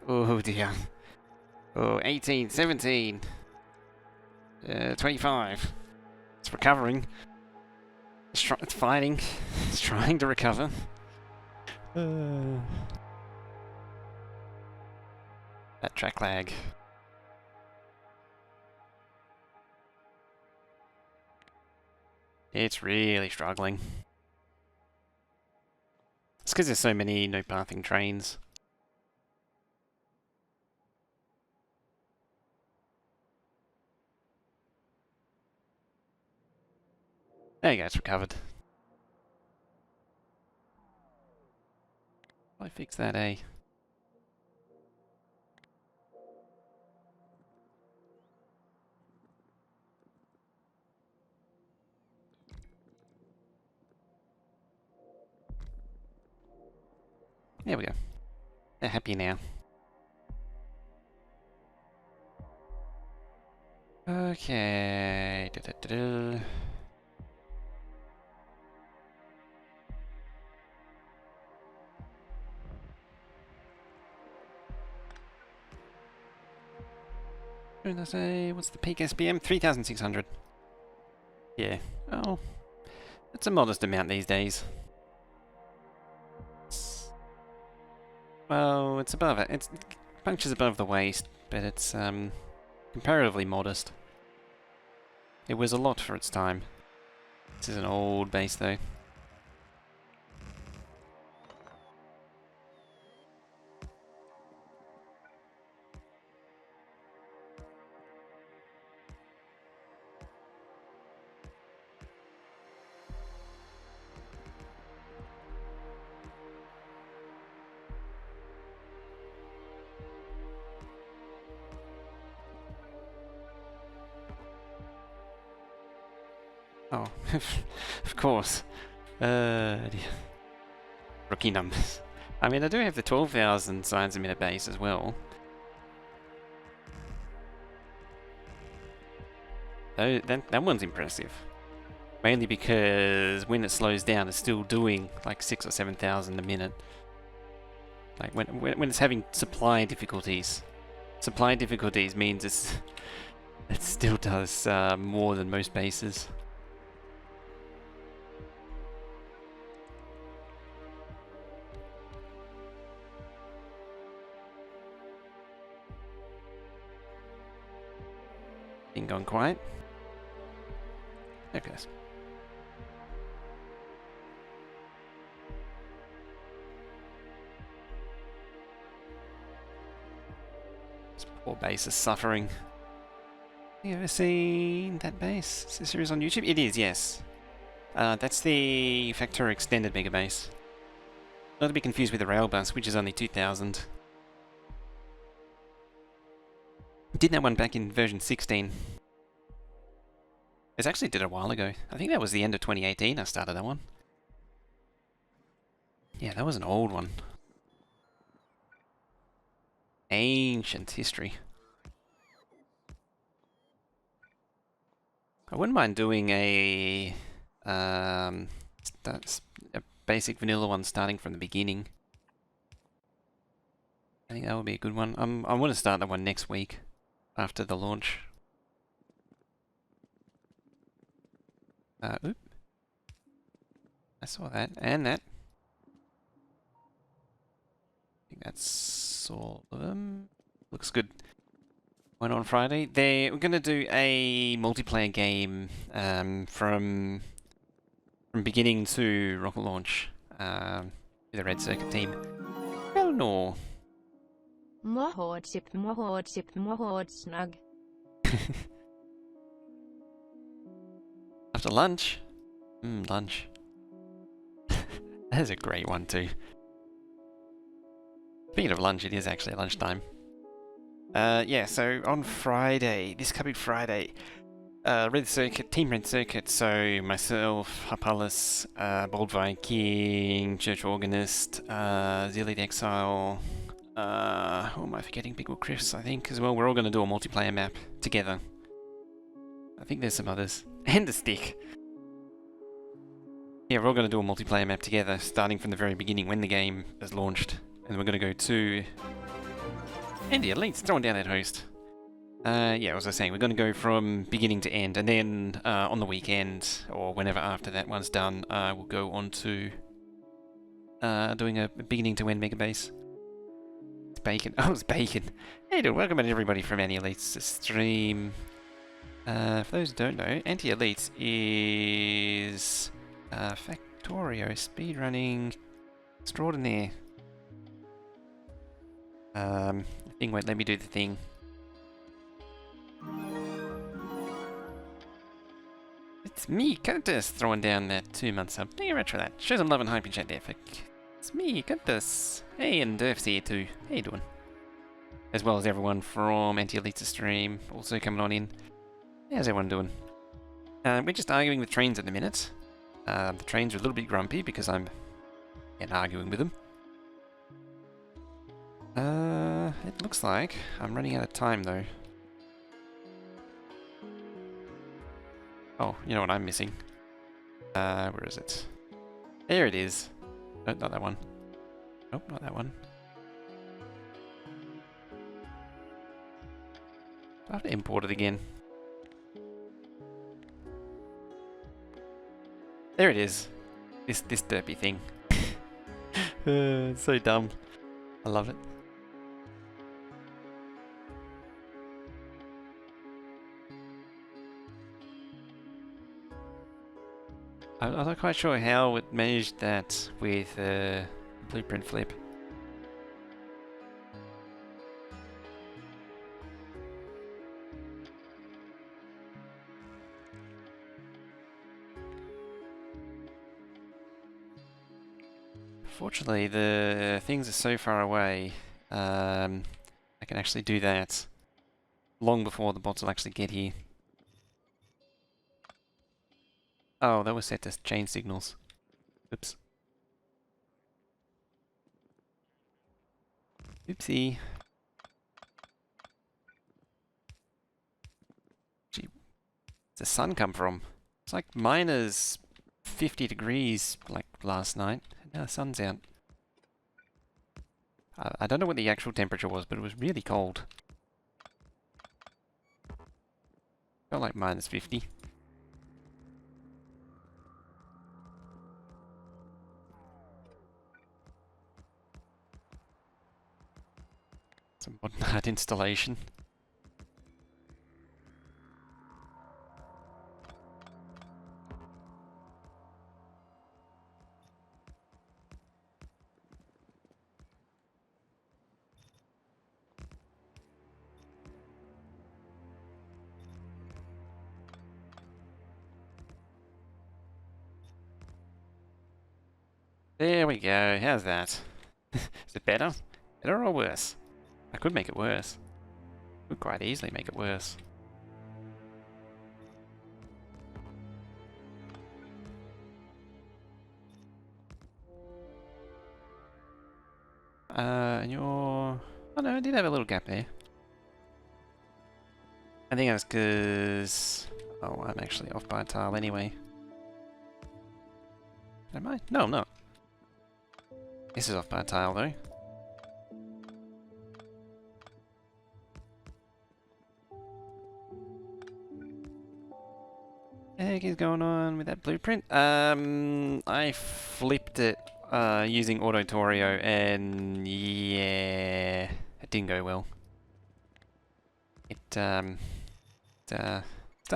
Oh dear. Oh, 18, 17. 25. It's recovering. It's fighting. It's trying to recover. That track lag. It's really struggling. It's because there's so many no-pathing trains. There you go, it's recovered. I fix that, eh? There we go. They're happy now. Okay. What did I say? What's the peak SPM? 3,600. Yeah. Oh, that's a modest amount these days. Well, it's above it. It's punctures above the waist, but it's comparatively modest. It was a lot for its time. This is an old base though. Oh, of course. Dear. Rookie numbers. I mean, I do have the 12,000 signs a minute base as well. Though that one's impressive. Mainly because when it slows down, it's still doing like 6,000 or 7,000 a minute. Like when it's having supply difficulties. Supply difficulties means it still does more than most bases. Been gone quiet. There it goes. This poor base is suffering. You ever seen that base? Is this series on YouTube? It is, yes. That's the Factorio Extended Mega Base. Not to be confused with the Rail Bus, which is only 2,000. Did that one back in version 16. It actually did it a while ago. I think that was the end of 2018 I started that one. Yeah, that was an old one. Ancient history. I wouldn't mind doing a basic vanilla one starting from the beginning. I think that would be a good one. I want to start that one next week after the launch. Oop. I saw that, and that. I think that's all of them. Looks good. One on Friday. We're going to do a multiplayer game from beginning to rocket launch with the Red Circuit team. Well, no. Mohod snug. After lunch? Lunch. That is a great one too. Speaking of lunch, it is actually lunchtime. Yeah, so on Friday, this coming Friday, Red Circuit, Team Red Circuit, so myself, Harpalis, Bold Viking, Church Organist, Zealot Exile, who am I forgetting? Big Will Chris, I think, as well. We're all going to do a multiplayer map together. I think there's some others. And the stick! Yeah, we're all going to do a multiplayer map together, starting from the very beginning when the game is launched. And we're going to go to... Andy, Elite's throwing down that host. Yeah, as I was saying, we're going to go from beginning to end, and then on the weekend, or whenever after that one's done, we'll go on to doing a beginning to end mega base. It's Bacon. Oh, it's Bacon. Hey, dude, welcome everybody from Anti-Elite's stream. For those who don't know, Anti-Elite is Factorio speedrunning extraordinaire. The thing won't let me do the thing. It's me, Countess, throwing down that 2-month sub. Thank you very much for that. Show some love and hype in chat there, It's me, Countess. Hey, and Durf's here too. How you doing? As well as everyone from Anti-Elite's stream, also coming on in. How's everyone doing? We're just arguing with trains at the minute. The trains are a little bit grumpy because I'm arguing with them. It looks like I'm running out of time though. Oh, you know what I'm missing? Where is it? There it is. Oh, not that one. Nope, not that one. I have to import it again. There it is. This derpy thing. It's so dumb. I love it. I'm not quite sure how it managed that with blueprint flip. Fortunately, the things are so far away, I can actually do that long before the bots will actually get here. Oh, that was set to chain signals. Oops. Oopsie. Gee, where's the sun come from? It's like minus 50 degrees like last night. Now the sun's out. I don't know what the actual temperature was, but it was really cold. Felt like minus 50. Some modern art installation. There we go. How's that? Is it better? Better or worse? I could make it worse. Could quite easily make it worse. And you're... Oh no, I did have a little gap there. I think that's because... Oh, I'm actually off by a tile anyway. Am I? No, I'm not. This is off by a tile though. What the heck is going on with that blueprint? I flipped it using Autotorio and yeah, it didn't go well. Stuff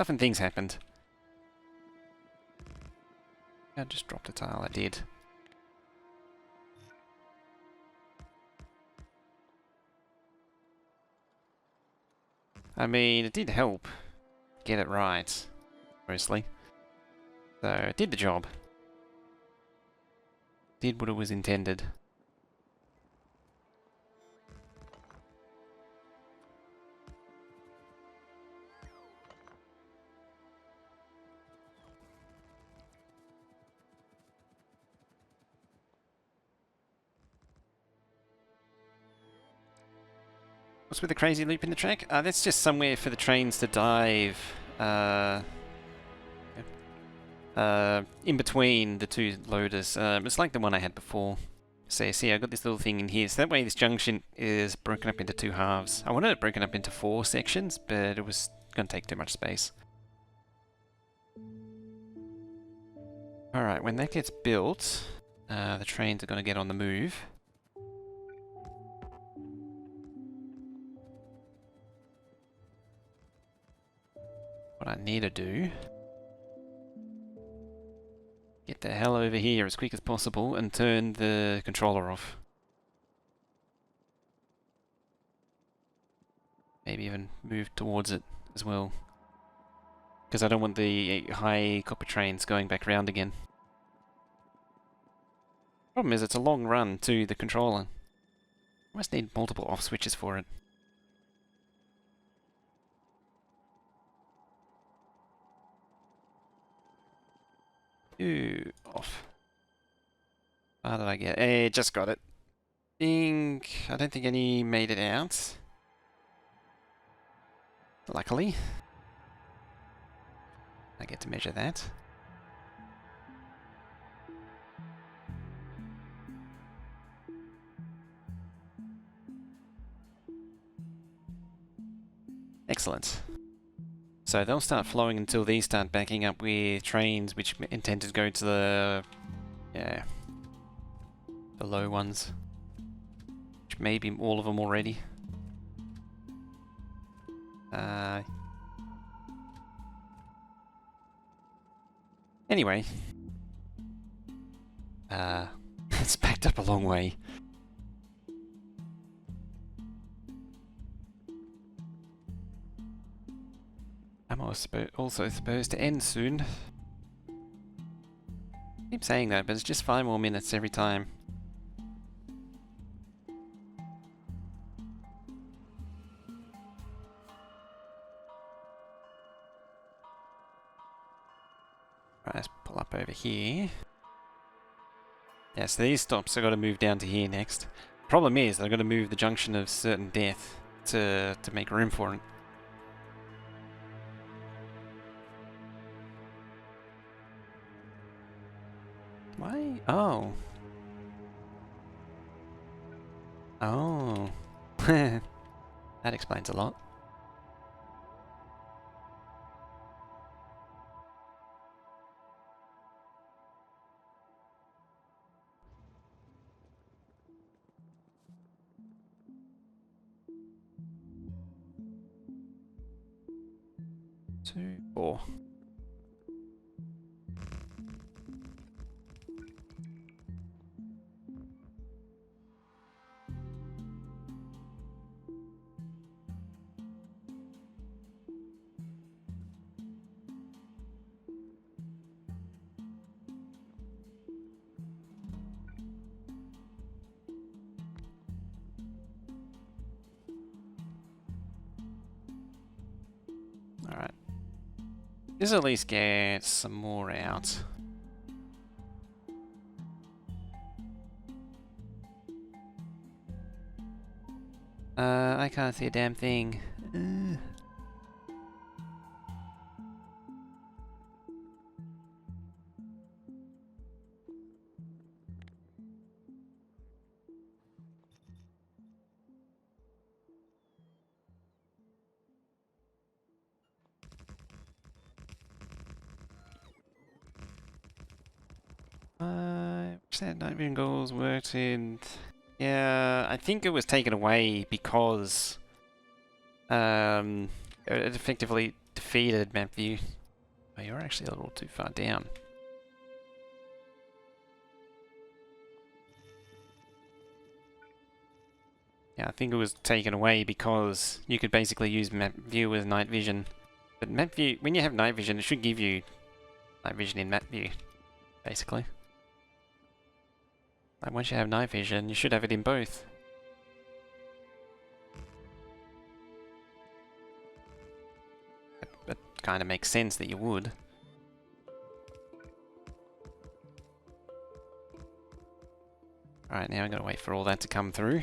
and things happened. I just dropped a tile, I did. I mean, it did help get it right, mostly. So, it did the job. Did what it was intended. What's with the crazy loop in the track? That's just somewhere for the trains to dive in between the two loaders. It's like the one I had before. So see, I got this little thing in here. So that way this junction is broken up into two halves. I wanted it broken up into 4 sections, but it was going to take too much space. Alright, when that gets built, the trains are going to get on the move. What I need to do... Get the hell over here as quick as possible and turn the controller off. Maybe even move towards it as well. Because I don't want the high copper trains going back round again. Problem is it's a long run to the controller. I must need multiple off switches for it. Ooh, off. How did I get? Hey, just got it. I don't think any made it out. Luckily. I get to measure that. Excellent. So they'll start flowing until these start backing up with trains which intend to go to the... yeah, the low ones. Which may be all of them already. Anyway. It's backed up a long way. I'm also supposed to end soon. Keep saying that, but it's just 5 more minutes every time. Right, let's pull up over here. Yeah, so these stops have got to move down to here next. Problem is, they've got to move the junction of certain death to make room for it. Why? Oh. Oh. That explains a lot. Two, four. Alright. This at least gets some more out. I can't see a damn thing. Which that night vision goals worked in... Yeah, I think it was taken away because it effectively defeated map view. Oh, you're actually a little too far down. Yeah, I think it was taken away because you could basically use map view with night vision. But map view, when you have night vision, it should give you night vision in map view, basically. Like once you have night vision, you should have it in both. It kind of makes sense that you would. Alright, now I've got to wait for all that to come through.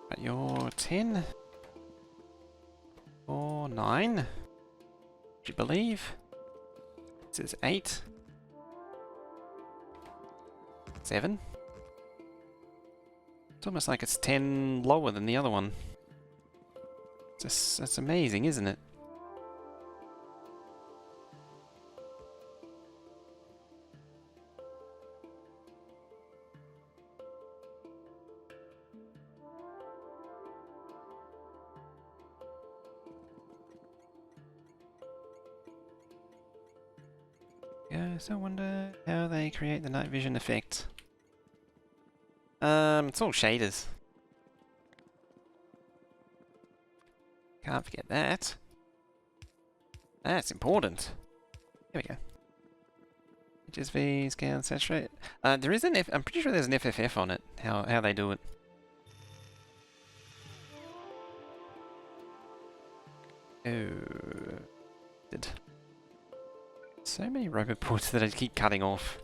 Right, you're 10. Or 9. Would you believe? This is 8. 7. It's almost like it's 10 lower than the other one. That's amazing, isn't it? Yes, I wonder how they create the night vision effect. It's all shaders. Can't forget that. That's important. Here we go. HSV, scan, saturate. There is an I'm pretty sure there's an FFF on it, how they do it. Oh. So many robot ports that I keep cutting off.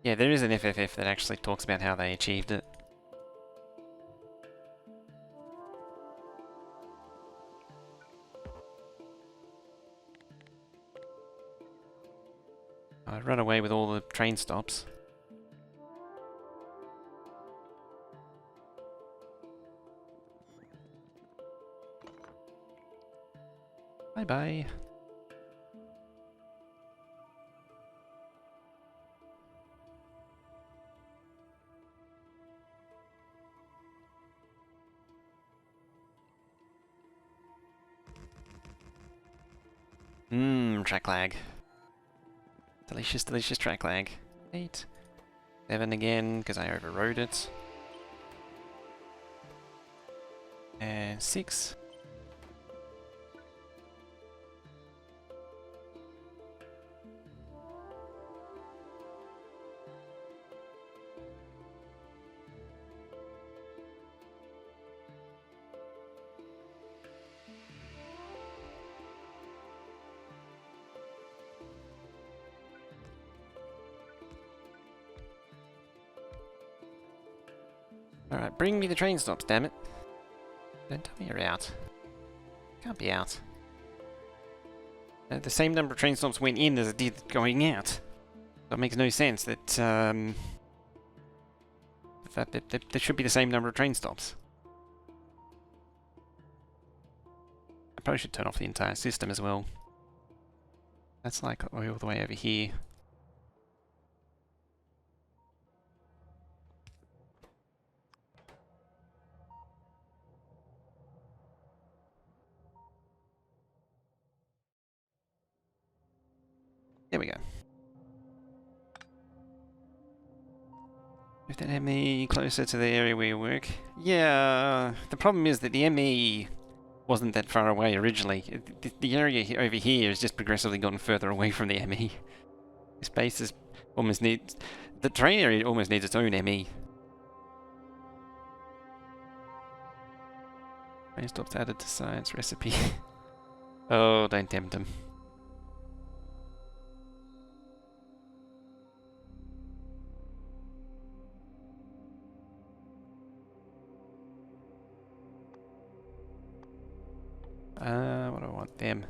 Yeah, there is an FFF that actually talks about how they achieved it. I run away with all the train stops. Bye-bye. Track lag. Delicious, delicious track lag. 8. 7 again, because I overrode it. And 6. Alright, bring me the train stops, damn it. Don't tell me you're out. Can't be out. The same number of train stops went in as it did going out. That makes no sense that, that there should be the same number of train stops. I probably should turn off the entire system as well. That's like all the way over here. There we go. Move that ME closer to the area where you work. Yeah, the problem is that the ME wasn't that far away originally. The area over here has just progressively gotten further away from the ME. This base is almost needs... The train area almost needs its own ME. Train stops added to science recipe. Oh, don't tempt him. What do I want? Them.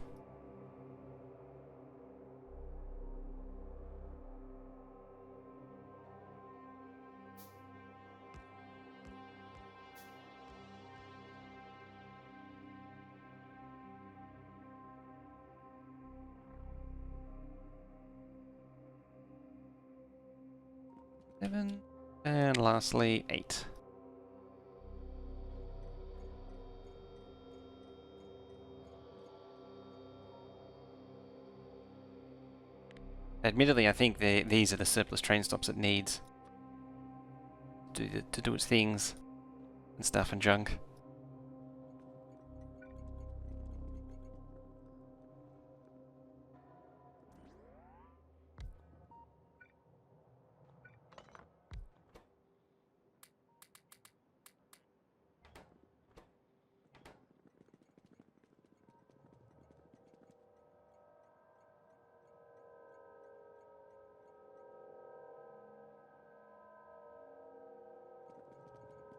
Seven. And lastly, 8. Admittedly, I think these are the surplus train stops it needs to do its things and stuff and junk.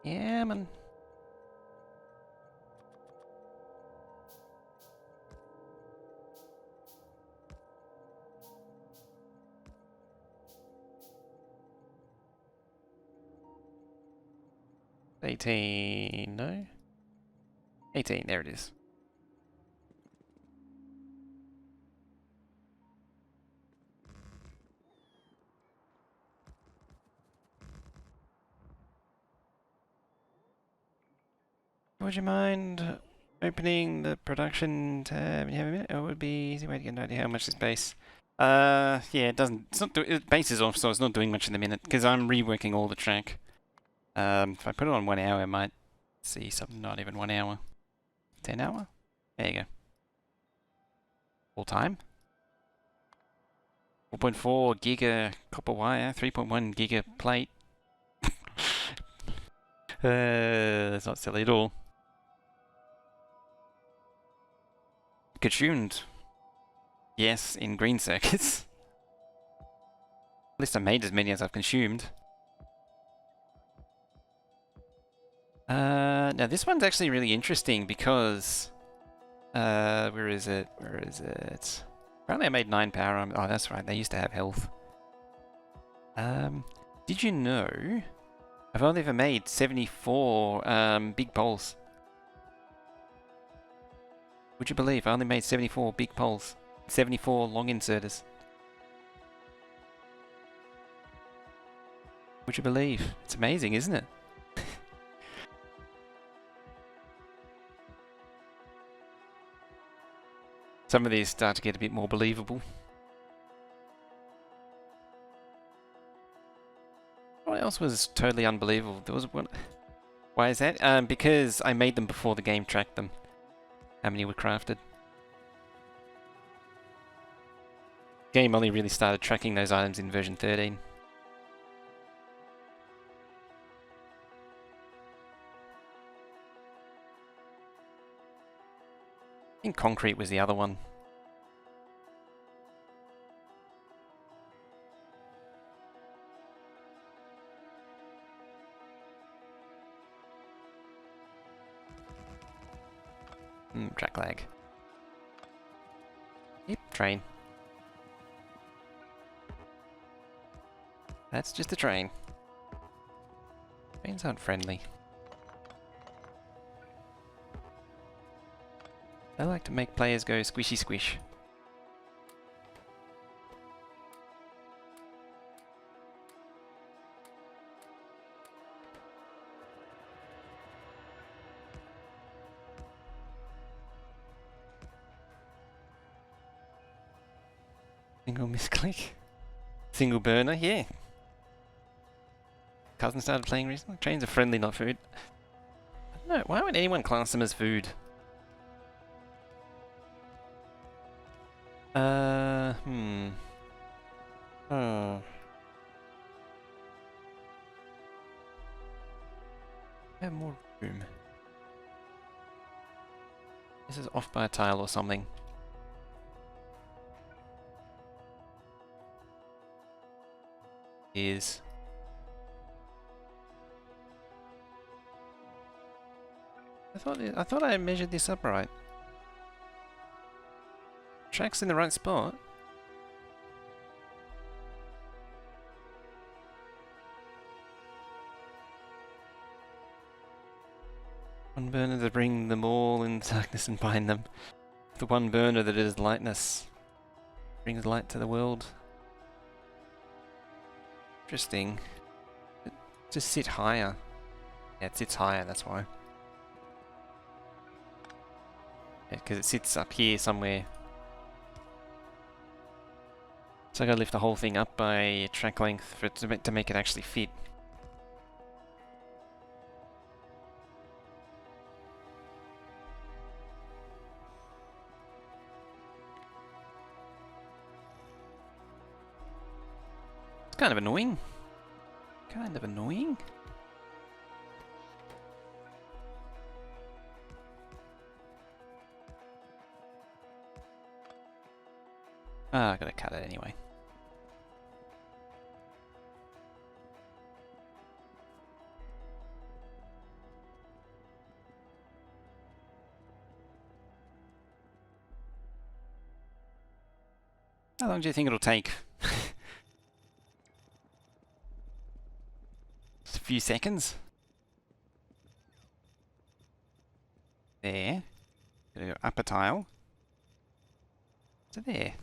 Yeah, man. $18, no? 18, there it is. Would you mind opening the production tab? You have a minute? It would be easy way to get an idea how much is base. Yeah, it doesn't. It's not. Base is off, so it's not doing much in the minute because I'm reworking all the track. If I put it on 1 hour, I might see something. Not even 1 hour. 10 hour. There you go. Full time. 4.4 giga copper wire, 3.1 giga plate. That's not silly at all. Consumed. Yes, in green circuits. At least I made as many as I've consumed. Now this one's actually really interesting because... where is it? Where is it? Apparently I made 9 power armor. Oh, that's right. They used to have health. Did you know I've only ever made 74 big poles? Would you believe I only made 74 big poles? 74 long inserters. Would you believe? It's amazing, isn't it? Some of these start to get a bit more believable. What else was totally unbelievable? There was one... Why is that? Because I made them before the game tracked them. How many were crafted. Game only really started tracking those items in version 13. I think concrete was the other one. Track lag. Yep, train. That's just a train. Trains aren't friendly. They like to make players go squishy squish. Single misclick. Single burner, yeah. Cousin started playing recently. Trains are friendly, not food. I don't know, why would anyone class them as food? Oh. I have more room. This is off by a tile or something. Is I thought I measured this up right. Track's in the right spot. One burner to bring them all in darkness and bind them. The one burner that is lightness brings light to the world. Interesting. Just sit higher. Yeah, it sits higher, that's why. Yeah, because it sits up here somewhere. So I gotta lift the whole thing up by track length for it to make it actually fit. It's kind of annoying. Kind of annoying. Ah, I gotta cut it anyway. How long do you think it'll take? Just a few seconds. There. Gotta go up a tile. So there.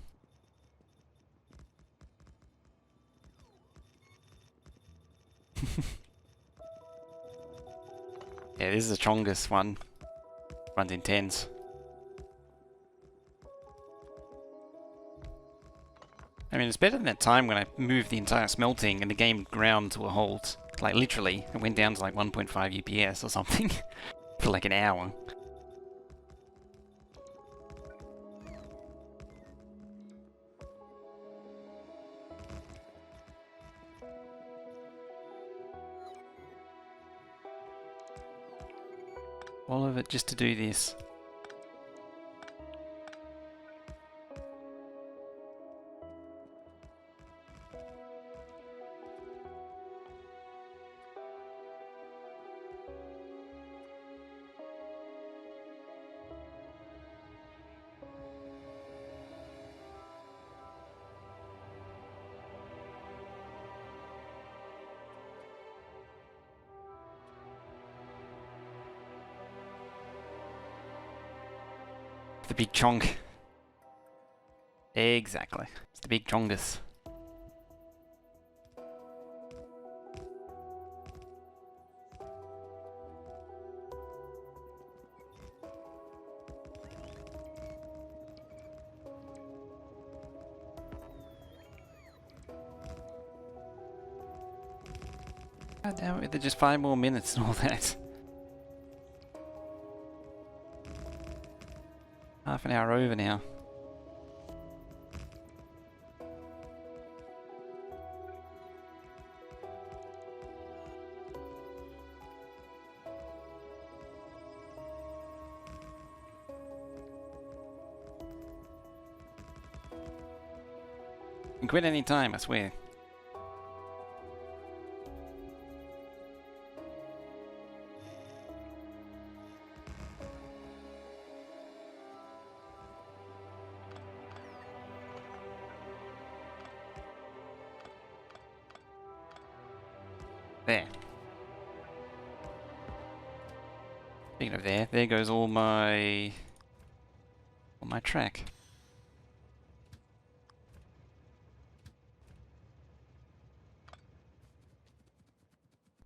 Yeah, this is the strongest one. Runs in tens. I mean, it's better than that time when I moved the entire smelting and the game ground to a halt. Like, literally, it went down to like 1.5 UPS or something for like an hour. All of it just to do this. The big chonk. Exactly. It's the big chongus. God damn it, they're just 5 more minutes and all that. Half an hour over now. You can quit any time, I swear. There. Speaking of there goes all my track.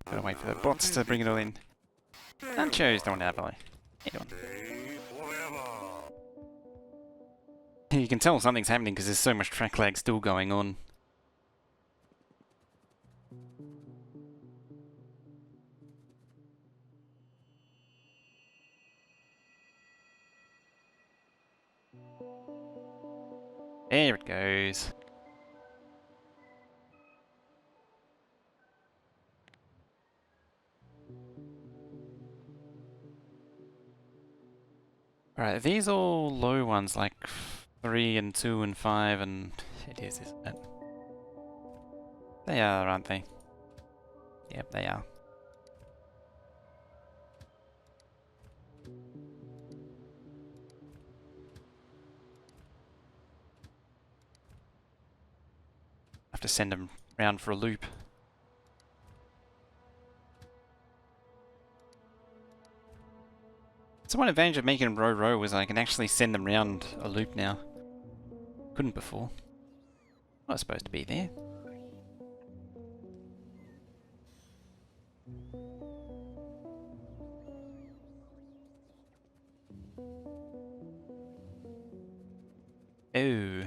Gotta wait for the bots to bring it all in. Sancho's doing that, boy. How you doing? You can tell something's happening because there's so much track lag still going on. There it goes. Right, are these all low ones like 3 and 2 and 5 and it is, isn't it? They are, aren't they? Yep, they are. Have to send them round for a loop. So one advantage of making them row was I can actually send them round a loop now. Couldn't before. Not supposed to be there. Oh.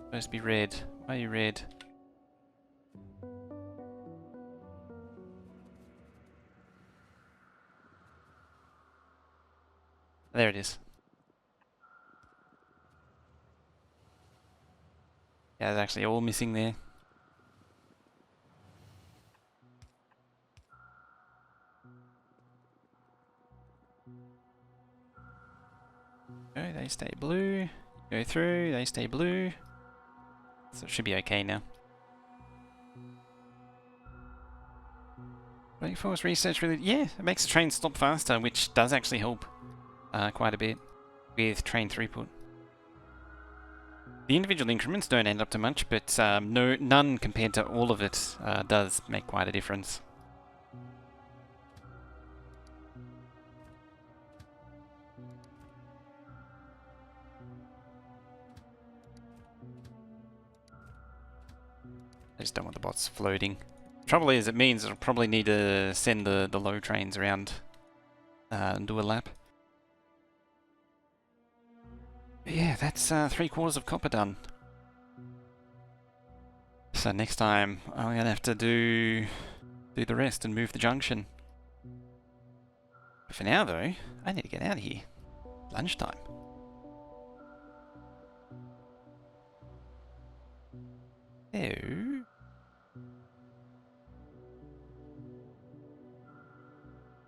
Supposed to be red. Why are you red? There it is. Yeah, it's actually all missing there. Okay, they stay blue. Go through, they stay blue. So it should be okay now. Rainforest research really... Yeah, it makes the train stop faster, which does actually help quite a bit with train throughput. The individual increments don't end up to much, but none compared to all of it does make quite a difference. I just don't want the bots floating. Trouble is, it means I'll probably need to send the low trains around and do a lap. But yeah, that's 3/4 of copper done. So next time I'm gonna have to do the rest and move the junction. But for now though, I need to get out of here. Lunchtime. So...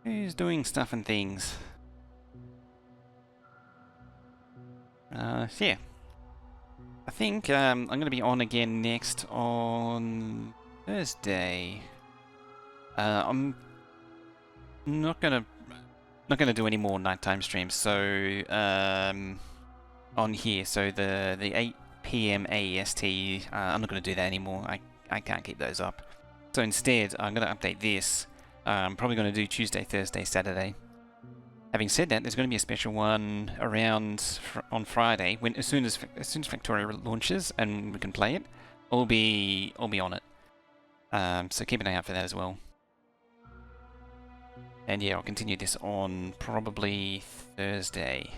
who's doing stuff and things? Yeah. I think I'm going to be on again next on Thursday. I'm not gonna do any more nighttime streams. So on here, so the 8 PM AEST. I'm not going to do that anymore. I can't keep those up. So instead, I'm going to update this. I'm probably going to do Tuesday, Thursday, Saturday. Having said that, there's going to be a special one around on Friday as soon as Factoria launches and we can play it. I'll be on it. So keep an eye out for that as well. And yeah, I'll continue this on probably Thursday.